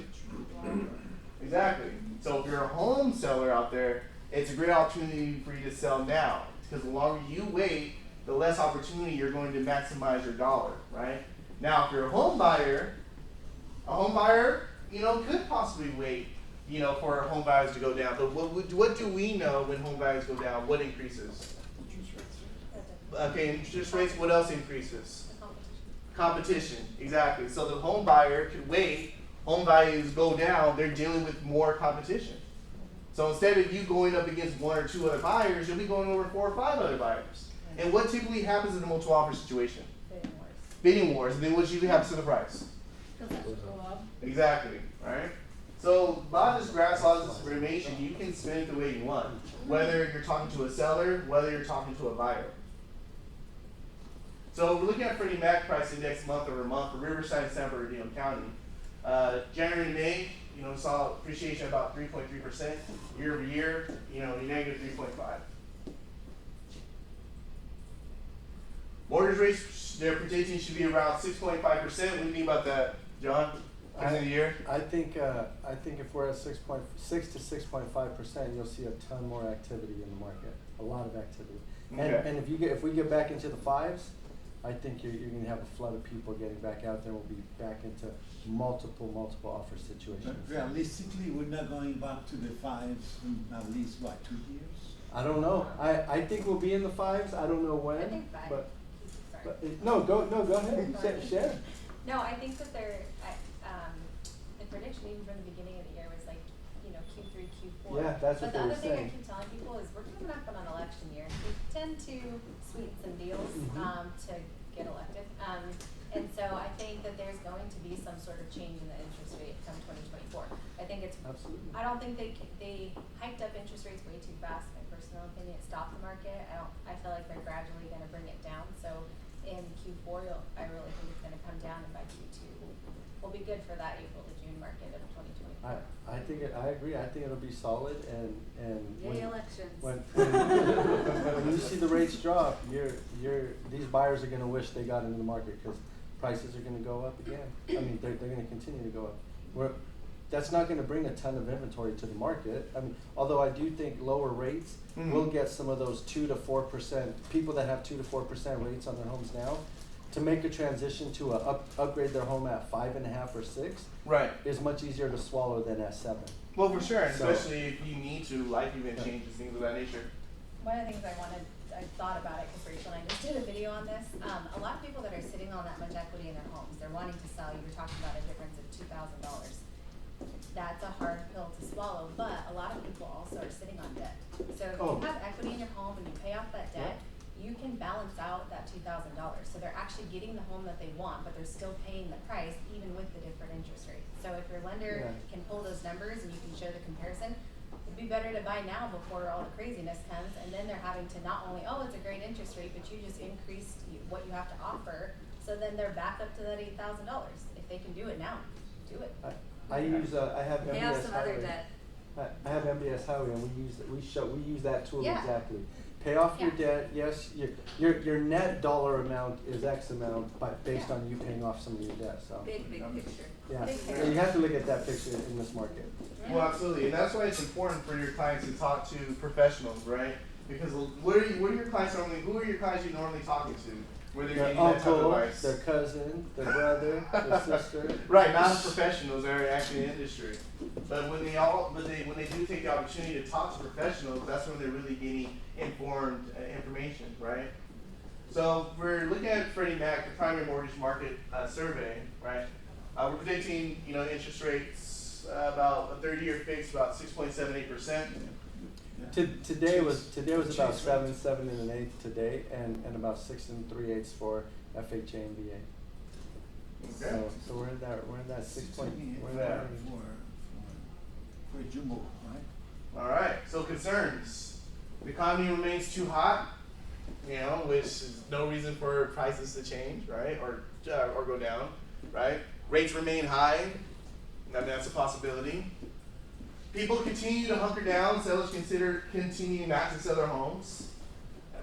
Exactly. So if you're a home seller out there, it's a great opportunity for you to sell now. Because the longer you wait, the less opportunity you're going to maximize your dollar, right? Now if you're a home buyer, you know, could possibly wait, you know, for home values to go down. But what do we know when home values go down? What increases? Okay, interest rates, what else increases? Competition, exactly. So the home buyer could wait, home values go down, they're dealing with more competition. So instead of you going up against one or two other buyers, you'll be going over 4 or 5 other buyers. And what typically happens in a multiple offer situation? Bidding wars. And then what usually happens to the price? Exactly, right? So a lot of this graph, a lot of this information, you can spin it the way you want. Whether you're talking to a seller, whether you're talking to a buyer. So we're looking at Freddie Mac price index month over month for Riverside, San Bernardino County. January to May, you know, saw appreciation about 3.3%. Year over year, you know, negative 3.5. Mortgage rates, their predicting should be around 6.5%. What do you think about that, John? End of the year? I think if we're at 6 to 6.5%, you'll see a ton more activity in the market, a lot of activity. Okay. And if we get back into the 5s, I think you're going to have a flood of people getting back out there. We'll be back into multiple offer situations. But realistically, we're not going back to the 5s in at least, what, 2 years? I don't know. I think we'll be in the 5s. I don't know when. I think 5. Go ahead. Share. No, I think that the prediction even from the beginning of the year was like, you know, Q3, Q4. Yeah, that's what they were But the other thing saying. I keep telling people is we're coming up on an election year. We tend to sweeten some deals to get elected. And so I think that there's going to be some sort of change in the interest rate come 2024. I think it's Absolutely. I don't think they hiked up interest rates way too fast. My personal opinion, it stopped the market. I feel like they're gradually going to bring it down. So in Q4, I really think it's going to come down, and by Q2, will be good for that April to June market of 2024. I agree. I think it'll be solid, and Yay, elections. when you see the rates drop, these buyers are going to wish they got into the market because prices are going to go up again. I mean, they're going to continue to go up. That's not going to bring a ton of inventory to the market. I mean, although I do think lower rates will get some of those 2 to 4% people that have 2 to 4% rates on their homes now to make a transition to upgrade their home at 5.5 or 6. Right. Is much easier to swallow than at 7. Well, for sure, and So- especially if you need to life event changes, things of that nature. One of the things I thought about it, because Rachel and I just did a video on this. A lot of people that are sitting on that much equity in their homes, they're wanting to sell. You were talking about a difference of $2,000. That's a hard pill to swallow, but a lot of people also are sitting on debt. So if you have equity in your home and you pay off that debt, you can balance out that $2,000. So they're actually getting the home that they want, but they're still paying the price even with the different interest rates. So if your lender can pull those numbers and you can show the comparison, it'd be better to buy now before all the craziness comes, and then they're having to not only, oh, it's a great interest rate, but you just increased what you have to offer, so then they're back up to that $8,000. If they can do it now, do it. I have Pay off MBS some other Highway. debt. I have MBS Highway, and we use that tool Yeah. exactly. Pay off your Yeah. debt, yes, your net dollar amount is X amount, but based on you paying off some of your debt, so. Big picture. Yeah, Big and you have to look at that picture in this market. Well, absolutely, and that's why it's important for your clients to talk to professionals, right? Because who are your clients you normally talking to? Where they're Their getting that type of uncle, advice? their cousin, their brother, their sister. Right, not the professionals that are actually in the industry. But when they do take the opportunity to talk to professionals, that's when they're really getting informed information, right? So we're looking at Freddie Mac, the primary mortgage market survey, right? We're predicting, interest rates about a 30-year fix about 6.78%. Today was about 7 1/8 today, and about 6 3/8 for FHA and VA. Okay. So we're in that 6 point. We're in For that range. jumbo, right? All right. So concerns: the economy remains too hot, which is no reason for prices to change, right, or go down, right? Rates remain high. That's a possibility. People continue to hunker down. Sellers continue not to sell their homes.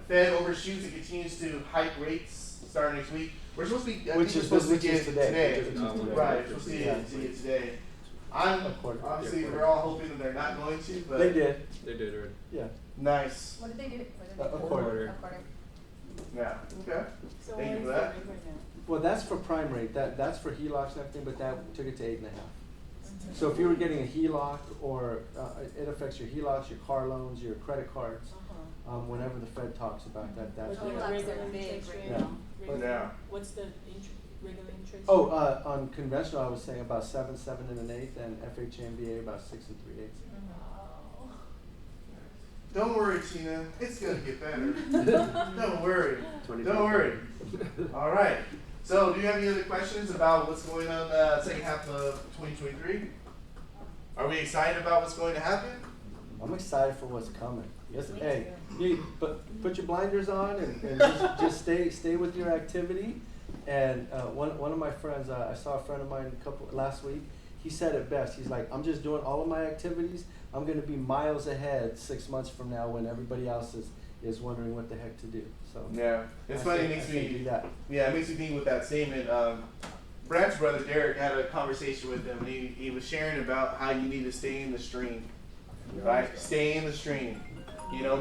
Fed overshoots and continues to hike rates starting next week. We're supposed to be, Which is today. Right, we're supposed to see it today. Obviously, we're all hoping that they're not going to, but They did. They did already. Yeah. Nice. What did they do? A quarter. A quarter. Yeah. Okay. So Thank what you is for the that. rate right now? Well, that's for prime rate. That's for HELOCs and everything, but that took it to 8.5. So if you were getting a HELOC, or it affects your HELOCs, your car loans, your credit cards. Whenever the Fed talks about that, that's But the HELOCs regular are big interest right rate, now. Yeah. What's the regular interest? Oh, on conventional, I was saying about 7 1/8, and FHA and VA about 6 3/8. Wow. Don't worry, Tina. It's gonna get better. Don't worry. Don't worry. All right. So, do you have any other questions about what's going on second half of 2023? Are we excited about what's going to happen? I'm excited for what's coming. Yes, Me hey, too. put your blinders on and just stay with your activity. And one of my friends, I saw a friend of mine last week. He said it best. He's like, I'm just doing all of my activities. I'm going to be miles ahead 6 months from now when everybody else is wondering what the heck to do. So Yeah. It's funny. It makes I say do me. that. Yeah, it makes me think with that statement. Brad's brother Derek had a conversation with him, and he was sharing about how you need to stay in the stream, right? Stay in the stream.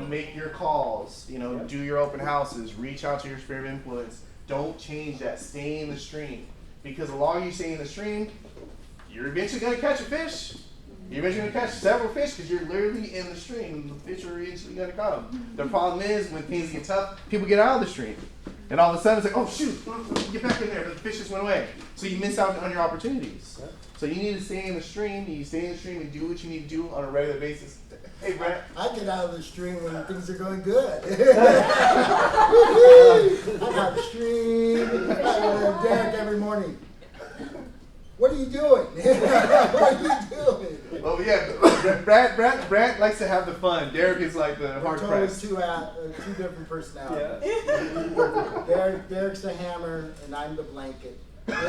Make your calls. Do your open houses. Reach out to your sphere of influence. Don't change that. Stay in the stream, because the longer you stay in the stream, you're eventually gonna catch a fish. You're eventually gonna catch several fish because you're literally in the stream, and the fish are eventually gonna come. The problem is when things get tough, people get out of the stream. And all of a sudden it's like, oh shoot, get back in there, but the fish just went away. So you miss out on your opportunities. Yeah. So you need to stay in the stream, you stay in the stream and do what you need to do on a regular basis. Hey, Brett. I get out of the stream when things are going good. I'm out of the stream. Derek every morning. What are you doing? What are you doing? Oh yeah, Brad likes to have the fun. Derek is like the hard Totally pressed. two different personalities. Yeah. Derek's the hammer and I'm the blanket. Wow,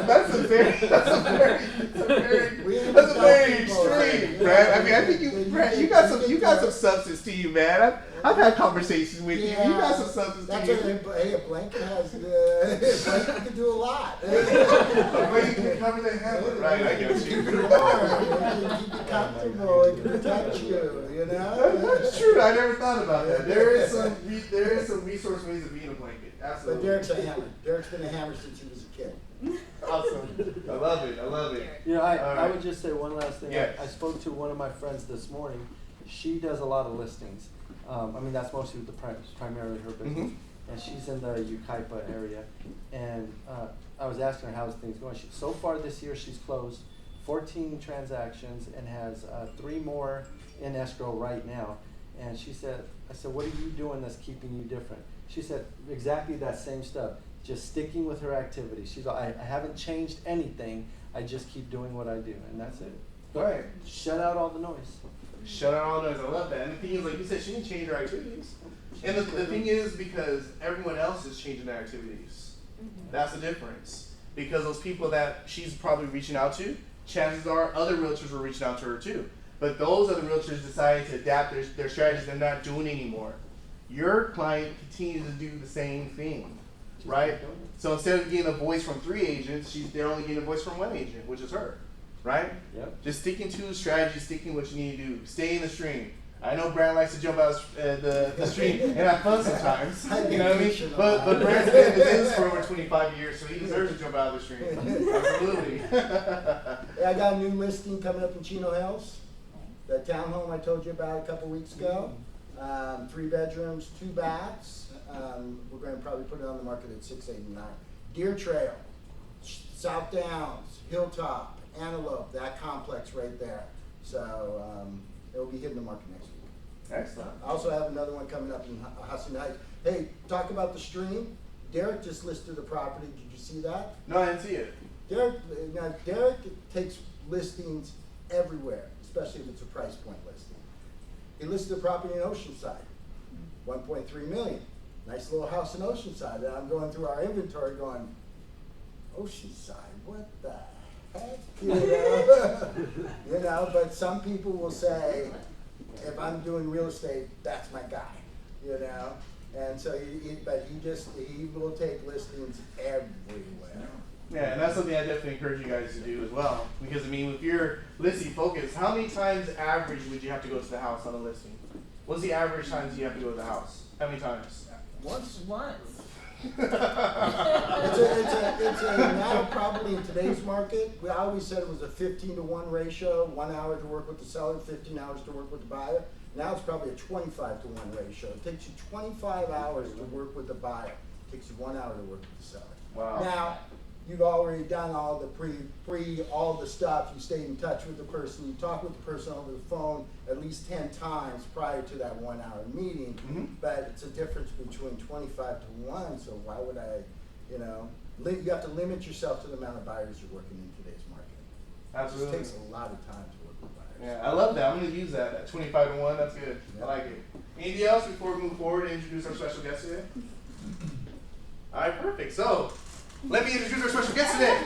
that's a very extreme, Brad. I mean, I think Brad, you got some substance to you, man. I've had conversations with you. You got some substance to you. Hey, a blanket has a blanket can do a lot. A blanket can cover the hammer, right? I get you. It can keep you comfortable. It can protect you. That's true. I never thought about that. There is some resource ways of being a blanket. Absolutely. But Derek's a hammer. Derek's been a hammer since he was a kid. Awesome. I love it. I love it. I would just say one last thing. Yes. I spoke to one of my friends this morning. She does a lot of listings. That's mostly primarily her business. And she's in the Yucaipa area. And I was asking her how's things going. So far this year, she's closed 14 transactions and has 3 more in escrow right now. And I said, what are you doing that's keeping you different? She said exactly that same stuff. Just sticking with her activity. She's like, I haven't changed anything. I just keep doing what I do, and that's it. Right. Shut out all the noise. Shut out all the noise. I love that. And the thing is, like you said, she didn't change her activities. And the thing is, because everyone else is changing their activities. That's the difference. Because those people that she's probably reaching out to, chances are other realtors were reaching out to her too. But those other realtors decided to adapt their strategies. They're not doing it anymore. Your client continues to do the same thing, right? So instead of getting a voice from 3 agents, they're only getting a voice from 1 agent, which is her, right? Yep. Just sticking to the strategy, sticking what you need to do. Stay in the stream. I know Brand likes to jump out the stream and have fun sometimes. You know what I mean? But Brand's been in the business for over 25 years, so he deserves to jump out of the stream. Absolutely. Hey, I got a new listing coming up in Chino Hills. The townhome I told you about a couple weeks ago. 3 bedrooms, 2 baths. We're going to probably put it on the market at $689. Deer Trail, South Downs, Hilltop, Antelope, that complex right there. So it will be hitting the market next week. Excellent. I also have another one coming up in Hacienda Heights. Hey, talk about the stream. Derek just listed the property. Did you see that? No, I didn't see it. Derek takes listings everywhere, especially if it's a price point listing. He listed a property in Oceanside, 1.3 million. Nice little house in Oceanside. And I'm going through our inventory going, Oceanside, what the heck? You know, but some people will say, if I'm doing real estate, that's my guy, you know? And so, he will take listings everywhere. Yeah, and that's something I definitely encourage you guys to do as well. Because, I mean, if you're listing focused, how many times average would you have to go to the house on a listing? What's the average times you have to go to the house? How many times? Once. It's It's a now probably in today's market. I always said it was a 15-to-1 ratio, 1 hour to work with the seller, 15 hours to work with the buyer. Now it's probably a 25-to-1 ratio. It takes you 25 hours to work with the buyer. It takes you 1 hour to work with the seller. Wow. Now, you've already done all the all the stuff. You stayed in touch with the person. You talk with the person over the phone at least 10 times prior to that 1 hour meeting. But it's a difference between 25-to-1. So why would I, you know, you have to limit yourself to the amount of buyers you're working in today's market. Absolutely. It just takes a lot of time to work with buyers. Yeah, I love that. I'm going to use that. 25-to-1. That's good. I like it. Anything else before we move forward and introduce our special guest today? All right, perfect. So, let me introduce our special guest today.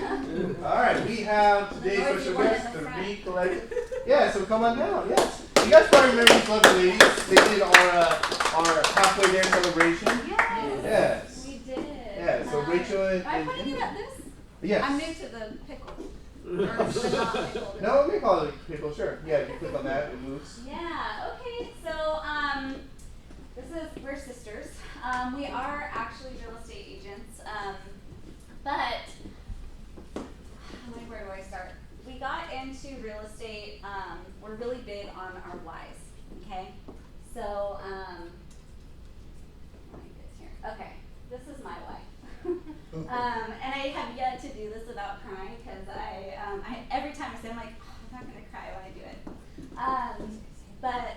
All right, we have today's special guest, the Collective. Yeah, so come on down. Yes, you guys probably remember these lovely ladies. They did our halfway there celebration. Yes. We did. Yeah. So Rachel and. Am I pointing at this? Yes. I'm new to the pickle. Or the not pickle. No, we call it a pickle. Sure. Yeah, you click on that, it moves. Yeah. Okay. So we're sisters. We are actually real estate agents. But where do I start? We got into real estate. We're really big on our whys. Okay. So let me get here. Okay. This is my why. And I have yet to do this without crying because I every time I say I'm like, oh, I'm not gonna cry when I do it. But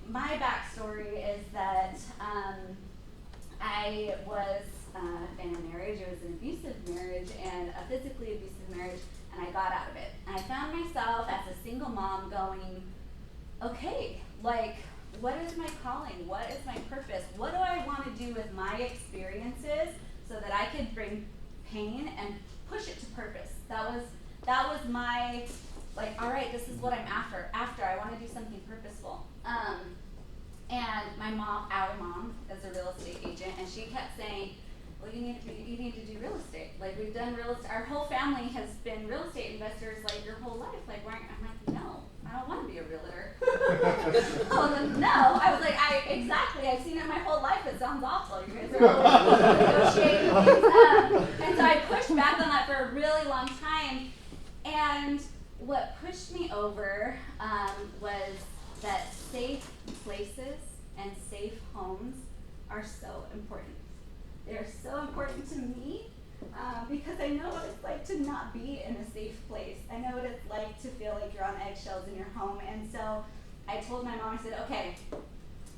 my backstory is that I was in a marriage. It was an abusive marriage and a physically abusive marriage, and I got out of it. And I found myself as a single mom going, okay, like, what is my calling? What is my purpose? What do I want to do with my experiences so that I could bring pain and push it to purpose? That was my, like, all right, this is what I'm after. I want to do something purposeful. And my mom, our mom, is a real estate agent, and she kept saying, well, you need to do real estate. Like, we've done real estate. Our whole family has been real estate investors, like, your whole life. Like, why? I'm like, no, I don't want to be a realtor. No, I was like, exactly. I've seen it my whole life. It sounds awful. You guys are always negotiating things. And so I pushed back on that for a really long time. And what pushed me over was that safe places and safe homes are so important. They're so important to me because I know what it's like to not be in a safe place. I know what it's like to feel like you're on eggshells in your home. And so I told my mom, I said, okay,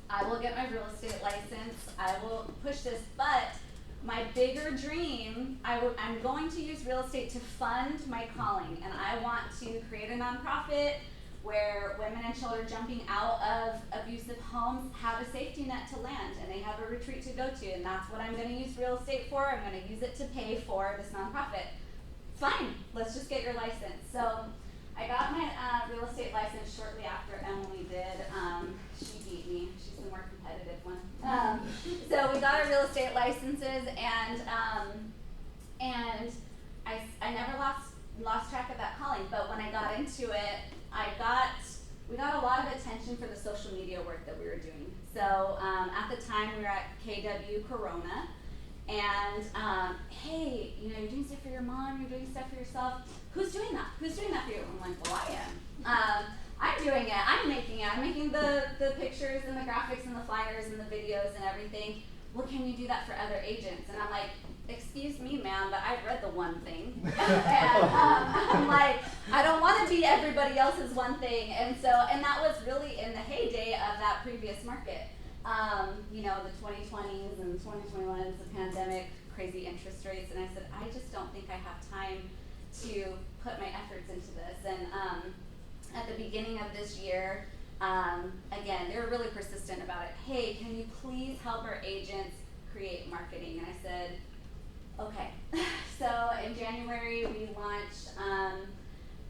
I will get my real estate license. I will push this, but my bigger dream, I'm going to use real estate to fund my calling, and I want to create a nonprofit where women and children jumping out of abusive homes have a safety net to land, and they have a retreat to go to, and that's what I'm gonna use real estate for. I'm gonna use it to pay for this nonprofit. Fine, let's just get your license. So I got my real estate license shortly after Emily did. She beat me. She's the more competitive one. So we got our real estate licenses, and I never lost track of that calling. But when I got into it, we got a lot of attention for the social media work that we were doing. So at the time we were at KW Corona, and hey, you know, you're doing stuff for your mom, you're doing stuff for yourself. Who's doing that? Who's doing that for you? I'm like, well, I am. I'm doing it. I'm making it. I'm making the pictures and the graphics and the flyers and the videos and everything. Well, can you do that for other agents? And I'm like, excuse me, ma'am, but I've read the one thing. And I'm like, I don't want to be everybody else's one thing. And that was really in the heyday of that previous market. You know, the 2020s and 2021s, the pandemic, crazy interest rates. And I said, I just don't think I have time to put my efforts into this. And at the beginning of this year, again, they were really persistent about it. Hey, can you please help our agents create marketing? And I said, okay. So in January, we launched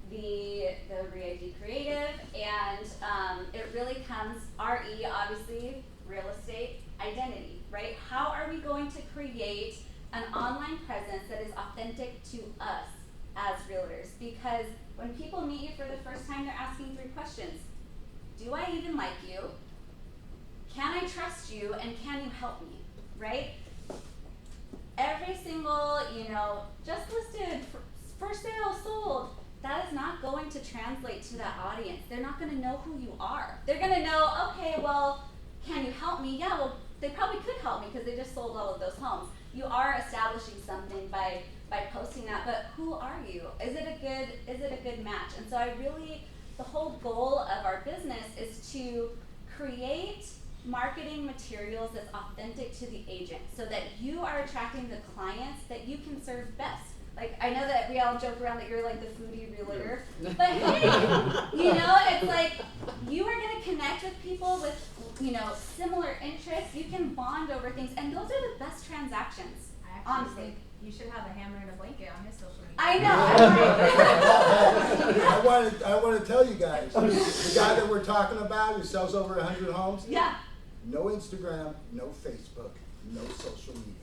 the Re-ID Creative, and it really comes, RE, obviously, real estate identity, right? How are we going to create an online presence that is authentic to us as realtors? Because when people meet you for the first time, they're asking 3 questions. Do I even like you? Can I trust you? And can you help me, right? Every single, you know, just listed, for sale, sold, that is not going to translate to that audience. They're not going to know who you are. They're going to know, okay, well, can you help me? Yeah, well, they probably could help me because they just sold all of those homes. You are establishing something by posting that, but who are you? Is it a good match? And so the whole goal of our business is to create marketing materials that's authentic to the agent so that you are attracting the clients that you can serve best. Like, I know that we all joke around that you're like the foodie realtor, but hey, you know, it's like you are gonna connect with people with, you know, similar interests. You can bond over things, and those are the best transactions, I actually honestly. think you should have a hammer and a blanket on his social media. I know. I want to tell you guys, the guy that we're talking about who sells over 100 homes, Yeah. no Instagram, no Facebook, no social media.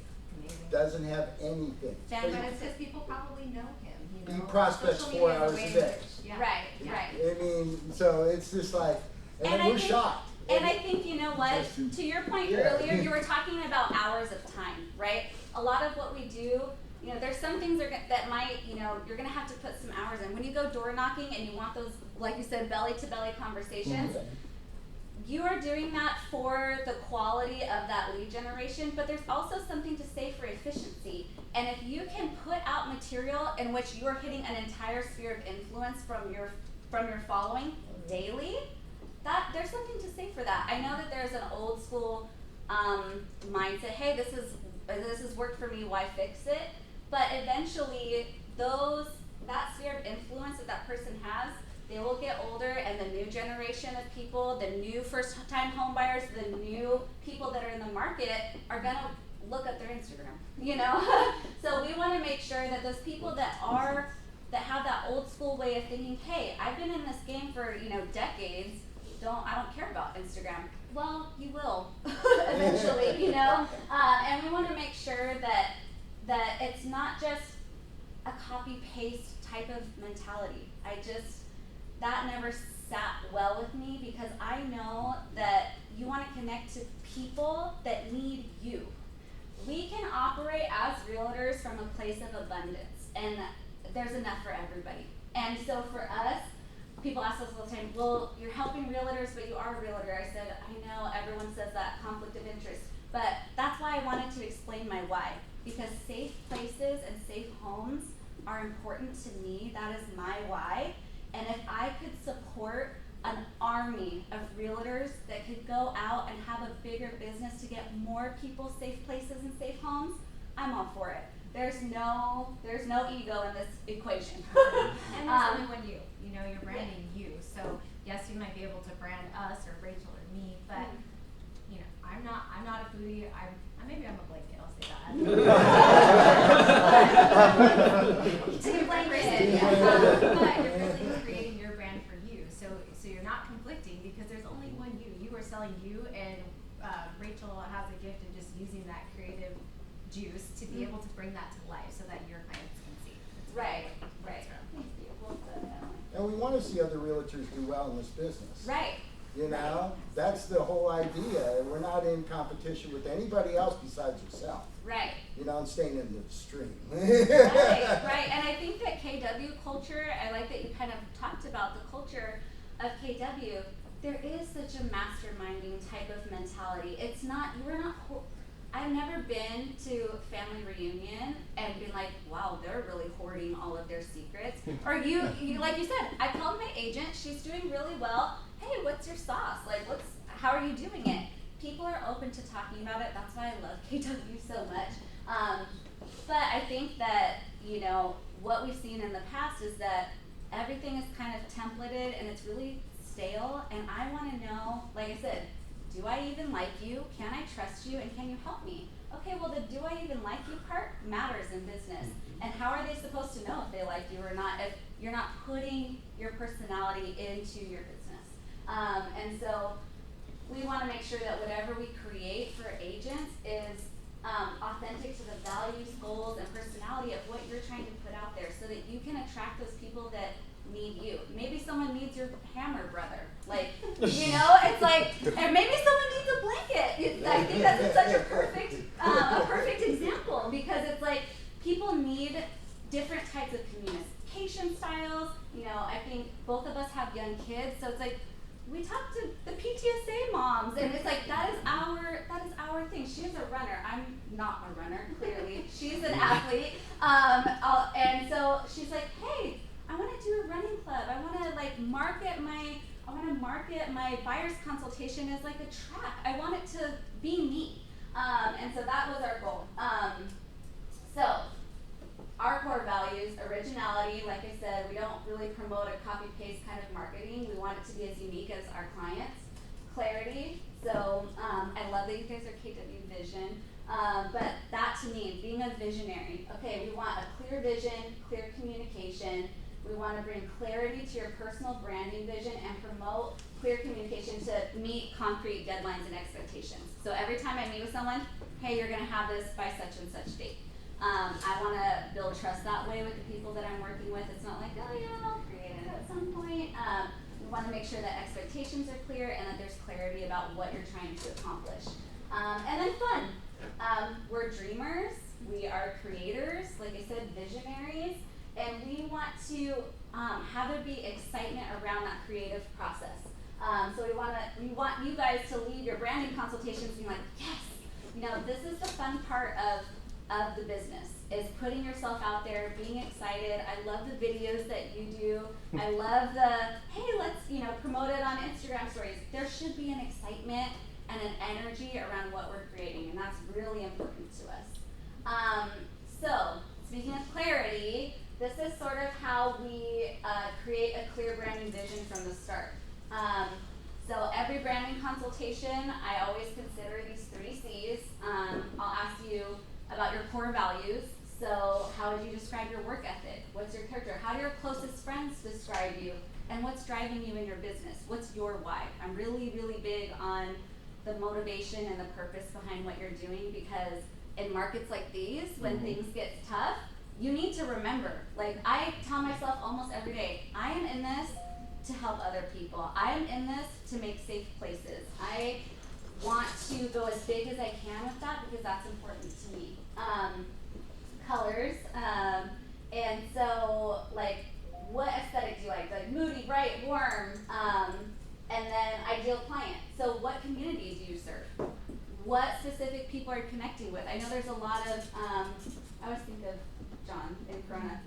Amazing. Doesn't have anything. But it's because people probably know him, you He know. prospects Social 4 media is hours way a in day. which- yeah. Right, Yeah. right. I mean, so it's just like, and And then I we're think- shocked. And I think, you know what, Interesting. to your point Yeah. earlier, you were talking about hours of time, right? A lot of what we do, you know, there's some things that might, you know, you're gonna have to put some hours in. When you go door knocking and you want those, like you said, belly to belly conversations, you are doing that for the quality of that lead generation, but there's also something to say for efficiency. And if you can put out material in which you are hitting an entire sphere of influence from your following daily, that there's something to say for that. I know that there's an old school mindset, hey, this has worked for me, why fix it? But eventually that sphere of influence that person has, they will get older, and the new generation of people, the new first-time home buyers, the new people that are in the market are gonna look at their Instagram, you know? So we wanna make sure that those people that have that old school way of thinking, hey, I've been in this game for, you know, decades, I don't care about Instagram. Well, you will eventually, you know? And we wanna make sure that it's not just a copy-paste type of mentality. That never sat well with me, because I know that you want to connect to people that need you. We can operate as realtors from a place of abundance, and there's enough for everybody. And so for us, people ask us all the time, well, you're helping realtors, but you are a realtor. I said, I know everyone says that, conflict of interest, but that's why I wanted to explain my why. Because safe places and safe homes are important to me. That is my why. And if I could support an army of realtors that could go out and have a bigger business to get more people safe places and safe homes, I'm all for it. There's no ego in this equation. And there's only one you. You know, you're branding you. So yes, you might be able to brand us or Rachel or me, but you know, I'm not a foodie. Maybe I'm a blanket. I'll say that. To your blanket. But you're really creating your brand for you. So you're not conflicting because there's only one you. You are selling you, and Rachel has a gift of just using that creative juice to be able to bring that to life so that your clients can see. Right. That's Thank you. Well said, Emily. And we want to see other realtors do well in this business. Right. You know, that's the whole idea. We're not in competition with anybody else besides yourself. Right. You know, and staying in the stream. Right. And I think that KW culture, I like that you kind of talked about the culture of KW. There is such a masterminding type of mentality. It's not, I've never been to family reunion and been like, wow, they're really hoarding all of their secrets. Or you like you said, I called my agent, she's doing really well. Hey, what's your sauce? Like, how are you doing it? People are open to talking about it. That's why I love KW so much. But I think that, you know, what we've seen in the past is that everything is kind of templated and it's really stale. And I want to know, like I said, do I even like you? Can I trust you? And can you help me? Okay, well, the do I even like you part matters in business. And how are they supposed to know if they like you or not if you're not putting your personality into your business? And so we want to make sure that whatever we create for agents is authentic to the values, goals, and personality of what you're trying to put out there so that you can attract those people that need you. Maybe someone needs your hammer, brother. Like, you know, it's like, and maybe someone needs a blanket. I think that's such a perfect example because it's like people need different types of communication styles. You know, I think both of us have young kids, so it's like we talk to the PTSA moms, and it's like that is our thing. She's a runner. I'm not a runner, clearly. She's an athlete, and so she's like, hey, I want to do a running club. I want to market my buyer's consultation as like a track. I want it to be me, and so that was our goal. So our core values, originality, like I said, we don't really promote a copy-paste kind of marketing. We want it to be as unique as our clients. Clarity, so I love that you guys are KW Vision, but that to me, being a visionary, okay, we want a clear vision, clear communication. We want to bring clarity to your personal branding vision and promote clear communication to meet concrete deadlines and expectations. So every time I meet with someone, hey, you're going to have this by such and such date. I want to build trust that way with the people that I'm working with. It's not like, oh yeah, I'll create it at some point. We want to make sure that expectations are clear and that there's clarity about what you're trying to accomplish. And then fun. We're dreamers. We are creators, like I said, visionaries. And we want to have there be excitement around that creative process. So we want you guys to leave your branding consultations being like, yes, you know, this is the fun part of the business, is putting yourself out there, being excited. I love the videos that you do. I love the, hey, let's, promote it on Instagram stories. There should be an excitement and an energy around what we're creating, and that's really important to us. So, speaking of clarity, this is sort of how we create a clear branding vision from the start. So every branding consultation, I always consider these 3 C's. I'll ask you about your core values. So how would you describe your work ethic? What's your character? How do your closest friends describe you? And what's driving you in your business? What's your why? I'm really, really big on the motivation and the purpose behind what you're doing, because in markets like these, when things get tough, you need to remember, like I tell myself almost every day, I am in this to help other people. I am in this to make safe places. I want to go as big as I can with that because that's important to me. Colors, and so like what aesthetic do you like? Like moody, bright, warm, and then ideal client. So what community do you serve? What specific people are you connecting with? I know there's a lot of, I always think of John in Corona.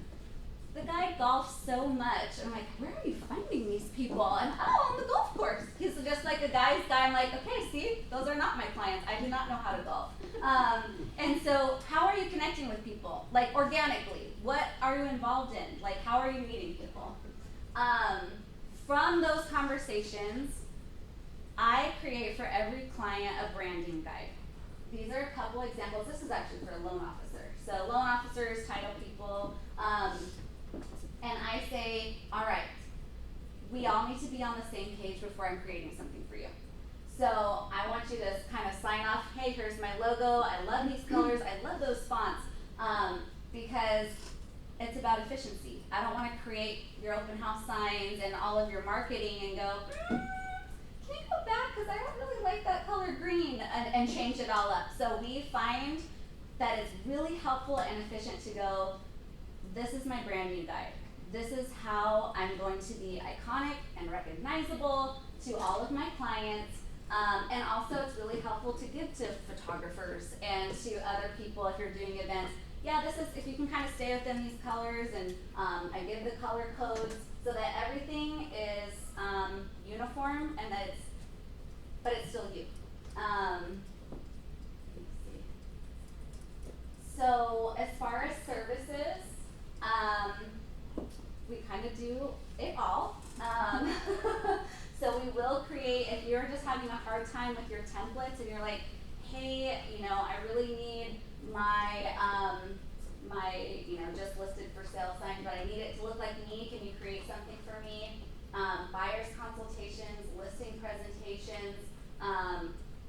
The guy golfs so much. I'm like, where are you finding these people? And on the golf course. He's just like a guy's guy. I'm like, okay, see, those are not my clients. I do not know how to golf. And so how are you connecting with people? Like organically, what are you involved in? Like how are you meeting people? From those conversations, I create for every client a branding guide. These are a couple examples. This is actually for a loan officer. So loan officers, title people, and I say, all right, we all need to be on the same page before I'm creating something for you. So I want you to kind of sign off, hey, here's my logo, I love these colors, I love those fonts, because it's about efficiency. I don't want to create your open house signs and all of your marketing and go, can you go back, because I don't really like that color green, and change it all up. So we find that it's really helpful and efficient to go, this is my branding guide. This is how I'm going to be iconic and recognizable to all of my clients. And also it's really helpful to give to photographers and to other people if you're doing events. Yeah, this is, if you can kind of stay within these colors, and I give the color codes so that everything is uniform and that but it's still you. Let's see. So as far as services, we kind of do it all. So we will create, if you're just having a hard time with your templates and you're like, hey, I really need my, just listed for sale sign, but I need it to look like me, can you create something for me? Buyer's consultations, listing presentations,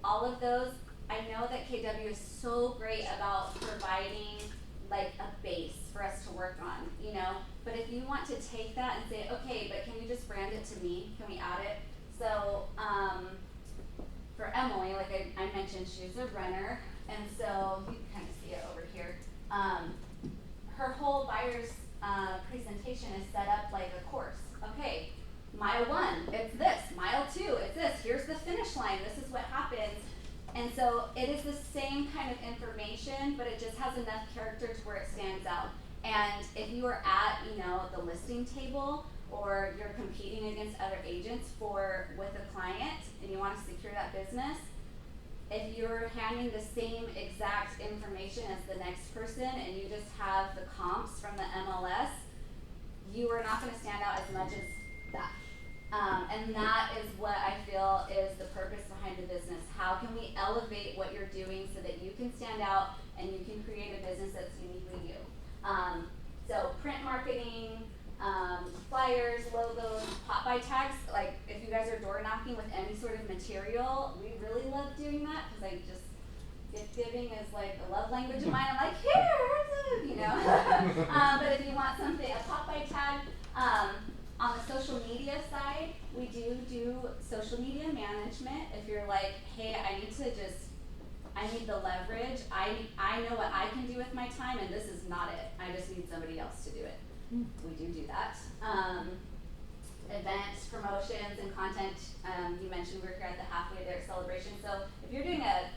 all of those. I know that KW is so great about providing like a base for us to work on, but if you want to take that and say, okay, but can you just brand it to me? Can we add it? So for Emily, like I mentioned, she's a runner, and so you can kind of see it over here. Her whole buyer's presentation is set up like a course. Okay, mile 1, it's this. Mile 2, it's this. Here's the finish line. This is what happens. And so it is the same kind of information, but it just has enough character to where it stands out. And if you are at, the listing table, or you're competing against other agents with a client and you want to secure that business, if you're handing the same exact information as the next person and you just have the comps from the MLS, you are not going to stand out as much as that. And that is what I feel is the purpose behind the business. How can we elevate what you're doing so that you can stand out and you can create a business that's uniquely you? So print marketing, flyers, logos, pop-by tags. Like if you guys are door knocking with any sort of material, we really love doing that because gift giving is like a love language of mine. I'm like, here, but if you want something, a pop-by tag. On the social media side, we do social media management. If you're like, hey, I need the leverage. I know what I can do with my time, and this is not it. I just need somebody else to do it. We do that. Events, promotions, and content. You mentioned we're here at the Halfway There celebration. So if you're doing a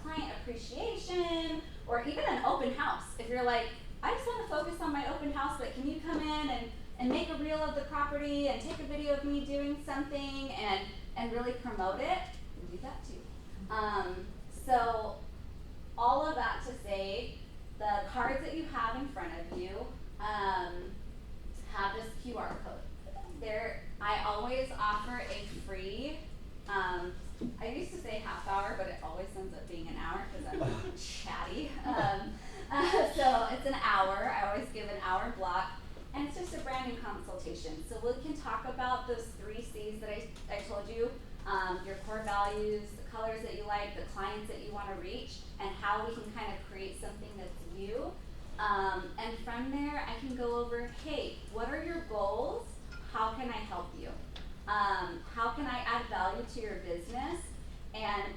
client appreciation or even an open house, if you're like, I just want to focus on my open house, but can you come in and make a reel of the property and take a video of me doing something and really promote it, we do that too. So all of that to say, the cards that you have in front of you have this QR code. I always offer a free, I used to say half hour, but it always ends up being an hour because I'm chatty. So it's an hour. I always give an hour block. And it's just a branding consultation. So we can talk about those 3 C's that I told you, your core values, the colors that you like, the clients that you want to reach, and how we can kind of create something that's you. And from there, I can go over, hey, what are your goals? How can I help you? How can I add value to your business? And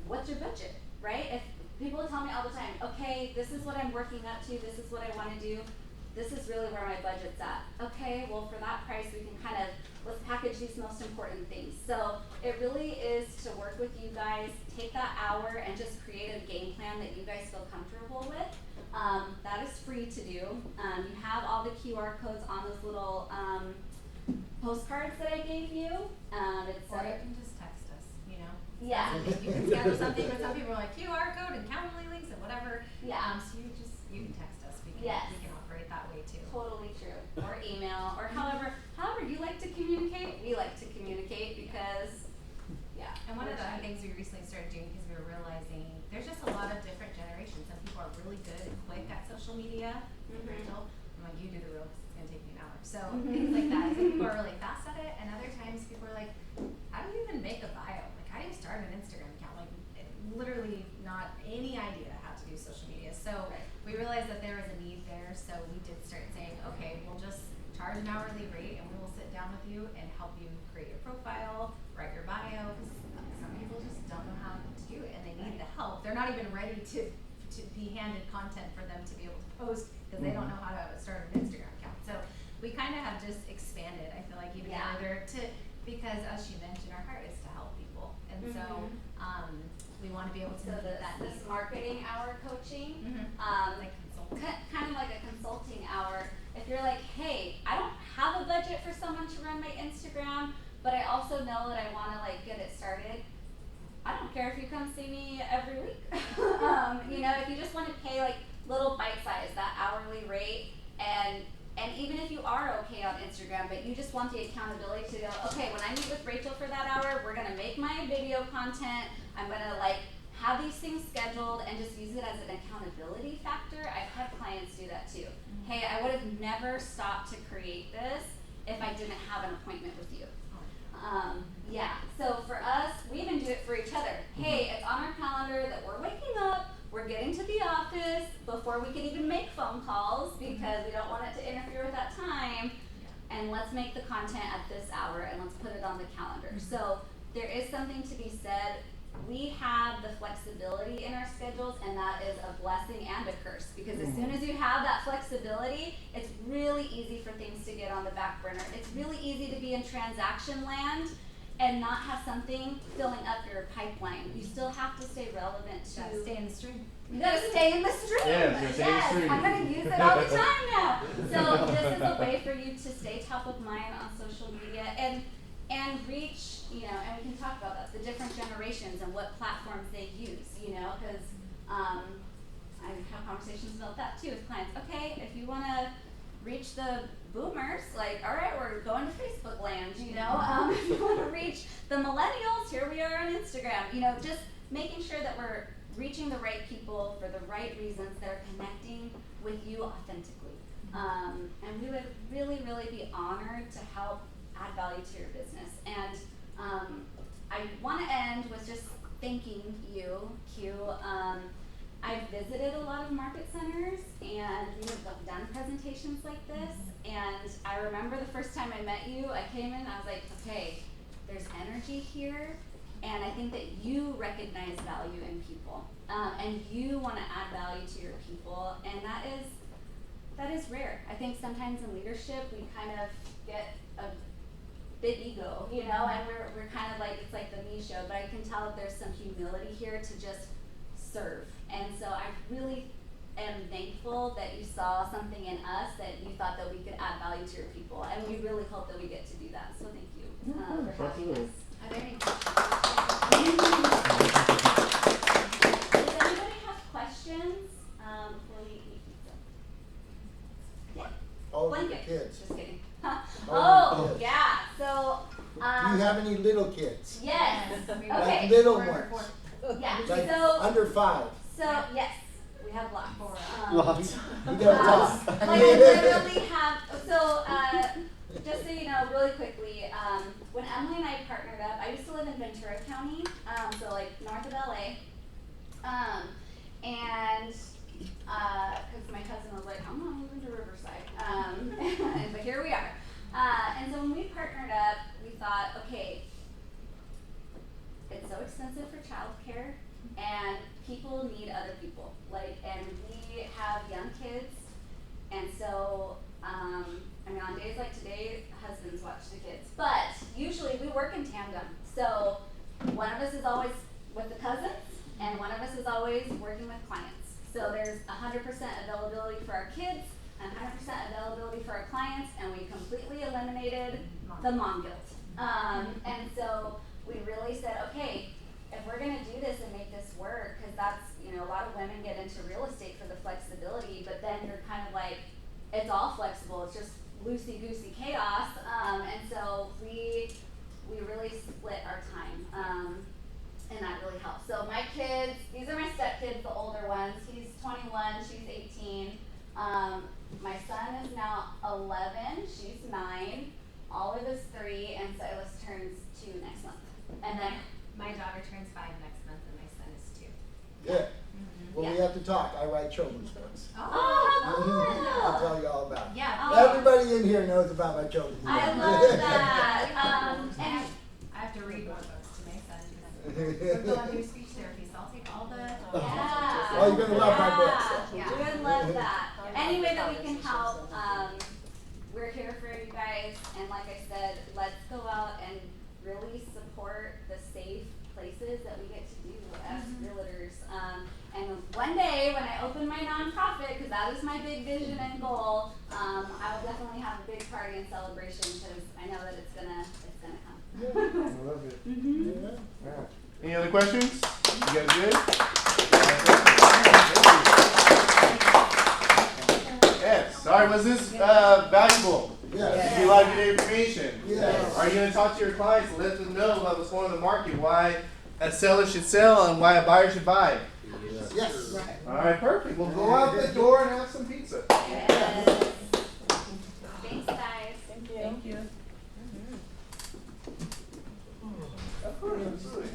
what's your budget, right? If people tell me all the time, okay, this is what I'm working up to, this is what I want to do. This is really where my budget's at. Okay, well for that price we can kind of, let's package these most important things. So it really is to work with you guys, take that hour and just create a game plan that you guys feel comfortable with. That is free to do. You have all the QR codes on those little postcards that I gave you. Or you can just text us, Yeah. You can schedule something, but some people are like, QR code and Calendly link, to communicate, we like to communicate because, yeah. And one of the things we recently started doing, because we were realizing there's just a lot of different generations. Some people are really good and quick at social media. Rachel, I'm like, you do the reel 'cause it's gonna take me an hour. So things like that. Some people are really fast at it, and other times people are like, how do you even make a bio? Like, how do you start an Instagram account? Like, literally not any idea how to do social media. So we realized that there was a need there. So we did start saying, okay, we'll just charge an hourly rate, and we will sit down with you and help you create your profile, write your bio. 'Cause some people just don't know how to do it, and they need the help. They're not even ready to be handed content for them to be able to post because they don't know how to start an Instagram account. So we kind of have just expanded, I feel like, even further because as she mentioned, our heart is to help people. And so we want to be able to meet that this need. marketing hour coaching, Like consulting. kind of like a consulting hour. If you're like, hey, I don't have a budget for someone to run my Instagram, but I also know that I want to like get it started, I don't care if you come see me every week. You know, if you just want to pay like little bite size, that hourly rate, and even if you are okay on Instagram, but you just want the accountability to go, okay, when I meet with Rachel for that hour, we're gonna make my video content, I'm gonna like have these things scheduled and just use it as an accountability factor. I've had clients do that too. Hey, I would have never stopped to create this if I didn't have an appointment with you. Yeah, so for us, we even do it for each other. Hey, it's on our calendar that we're waking up, we're getting to the office before we can even make phone calls because we don't want it to interfere with that time. And let's make the content at this hour and let's put it on the calendar. So there is something to be said. We have the flexibility in our schedules, and that is a blessing and a curse because as soon as you have that flexibility, it's really easy for things to get on the back burner. It's really easy to be in transaction land and not have something filling up your pipeline. You still have to stay relevant to. Gotta stay in the stream. You gotta stay in the stream. Yes, I'm gonna use it all the time now. So this is a way for you to stay top of mind on social media and reach, you know, and we can talk about that, the different generations and what platforms they use, you know, because I have conversations about that too with clients. Okay, if you wanna reach the boomers, like, all right, we're going to Facebook land, you know. If you wanna reach the millennials, here we are on Instagram, you know, just making sure that we're reaching the right people for the right reasons that are connecting with you authentically. And we would really, really be honored to help add value to your business. And I want to end with just thanking you, Q. I've visited a lot of market centers and we have done presentations like this. And I remember the first time I met you, I came in, I was like, okay, there's energy here. And I think that you recognize value in people, and you want to add value to your people, and that is rare. I think sometimes in leadership we kind of get a big ego, you know, and we're kind of like, it's like the me show, but I can tell that there's some humility here to just serve. And so I really am thankful that you saw something in us that you thought that we could add value to your people, and we really hope that we get to do that. So thank you for having us. Are there any questions? Does anybody have questions before we eat pizza? Yeah. All of your Blanket. kids. Just kidding. All of your Oh, kids. yeah. So, Do you have any little kids? yes. We Like Okay. little We're ones? Yeah. Like So, under 5? yes, we have lots. Lots. You gotta talk. Like I literally have, so, just so you know, really quickly, when Emily and I partnered up, I used to live in Ventura County, so like north of LA. And, cause my cousin was like, I'm not moving to Riverside. But here we are. And so when we partnered up, we thought, okay, it's so expensive for childcare and people need other people. Like, and we have young kids, and so, I mean, on days like today, husbands watch the kids, but usually we work in tandem. So one of us is always with the cousins, and one of us is always working with clients. So there's 100% availability for our kids, and 100% availability for our clients, and we completely eliminated the mom guilt. And so we really said, okay, if we're gonna do this and make this work, because that's, you know, a lot of women get into real estate for the flexibility, but then you're kind of like, it's all flexible, it's just loosey-goosey chaos. And so All of us 3, and Silas turns 2 next month. And then my daughter turns 5 next month and my son is 2. Yeah. Mhm. Well, we Yeah. have to talk. I write children's books. Oh, how I'll fun! tell you all about it. Yeah. Oh. Everybody in here knows about my children's books. I love that. And I have to read more books to my son because we're going through speech therapy, so I'll take all the. yeah. Oh, you're gonna love my books. Yeah. Yeah. We would love that. Any way that we can help, we're here for you guys. And like I said, let's go out and really support the safe places that we get to do as realtors. And one day when I open my nonprofit, because that is my big vision and goal, I will definitely have a big party and celebration because I know that it's gonna come. I love it. Mhm. Yeah. Any other questions? You guys good? Yes. Sorry, was this valuable? Yes. Did you like good information? Yes. Are you going to talk to your clients and let them know about what's going on in the market, why a seller should sell and why a buyer should buy? Yes. All right, perfect. We'll go out the door and have some pizza. Yes. Thanks, guys. Thank you. Thank you. Of course, absolutely.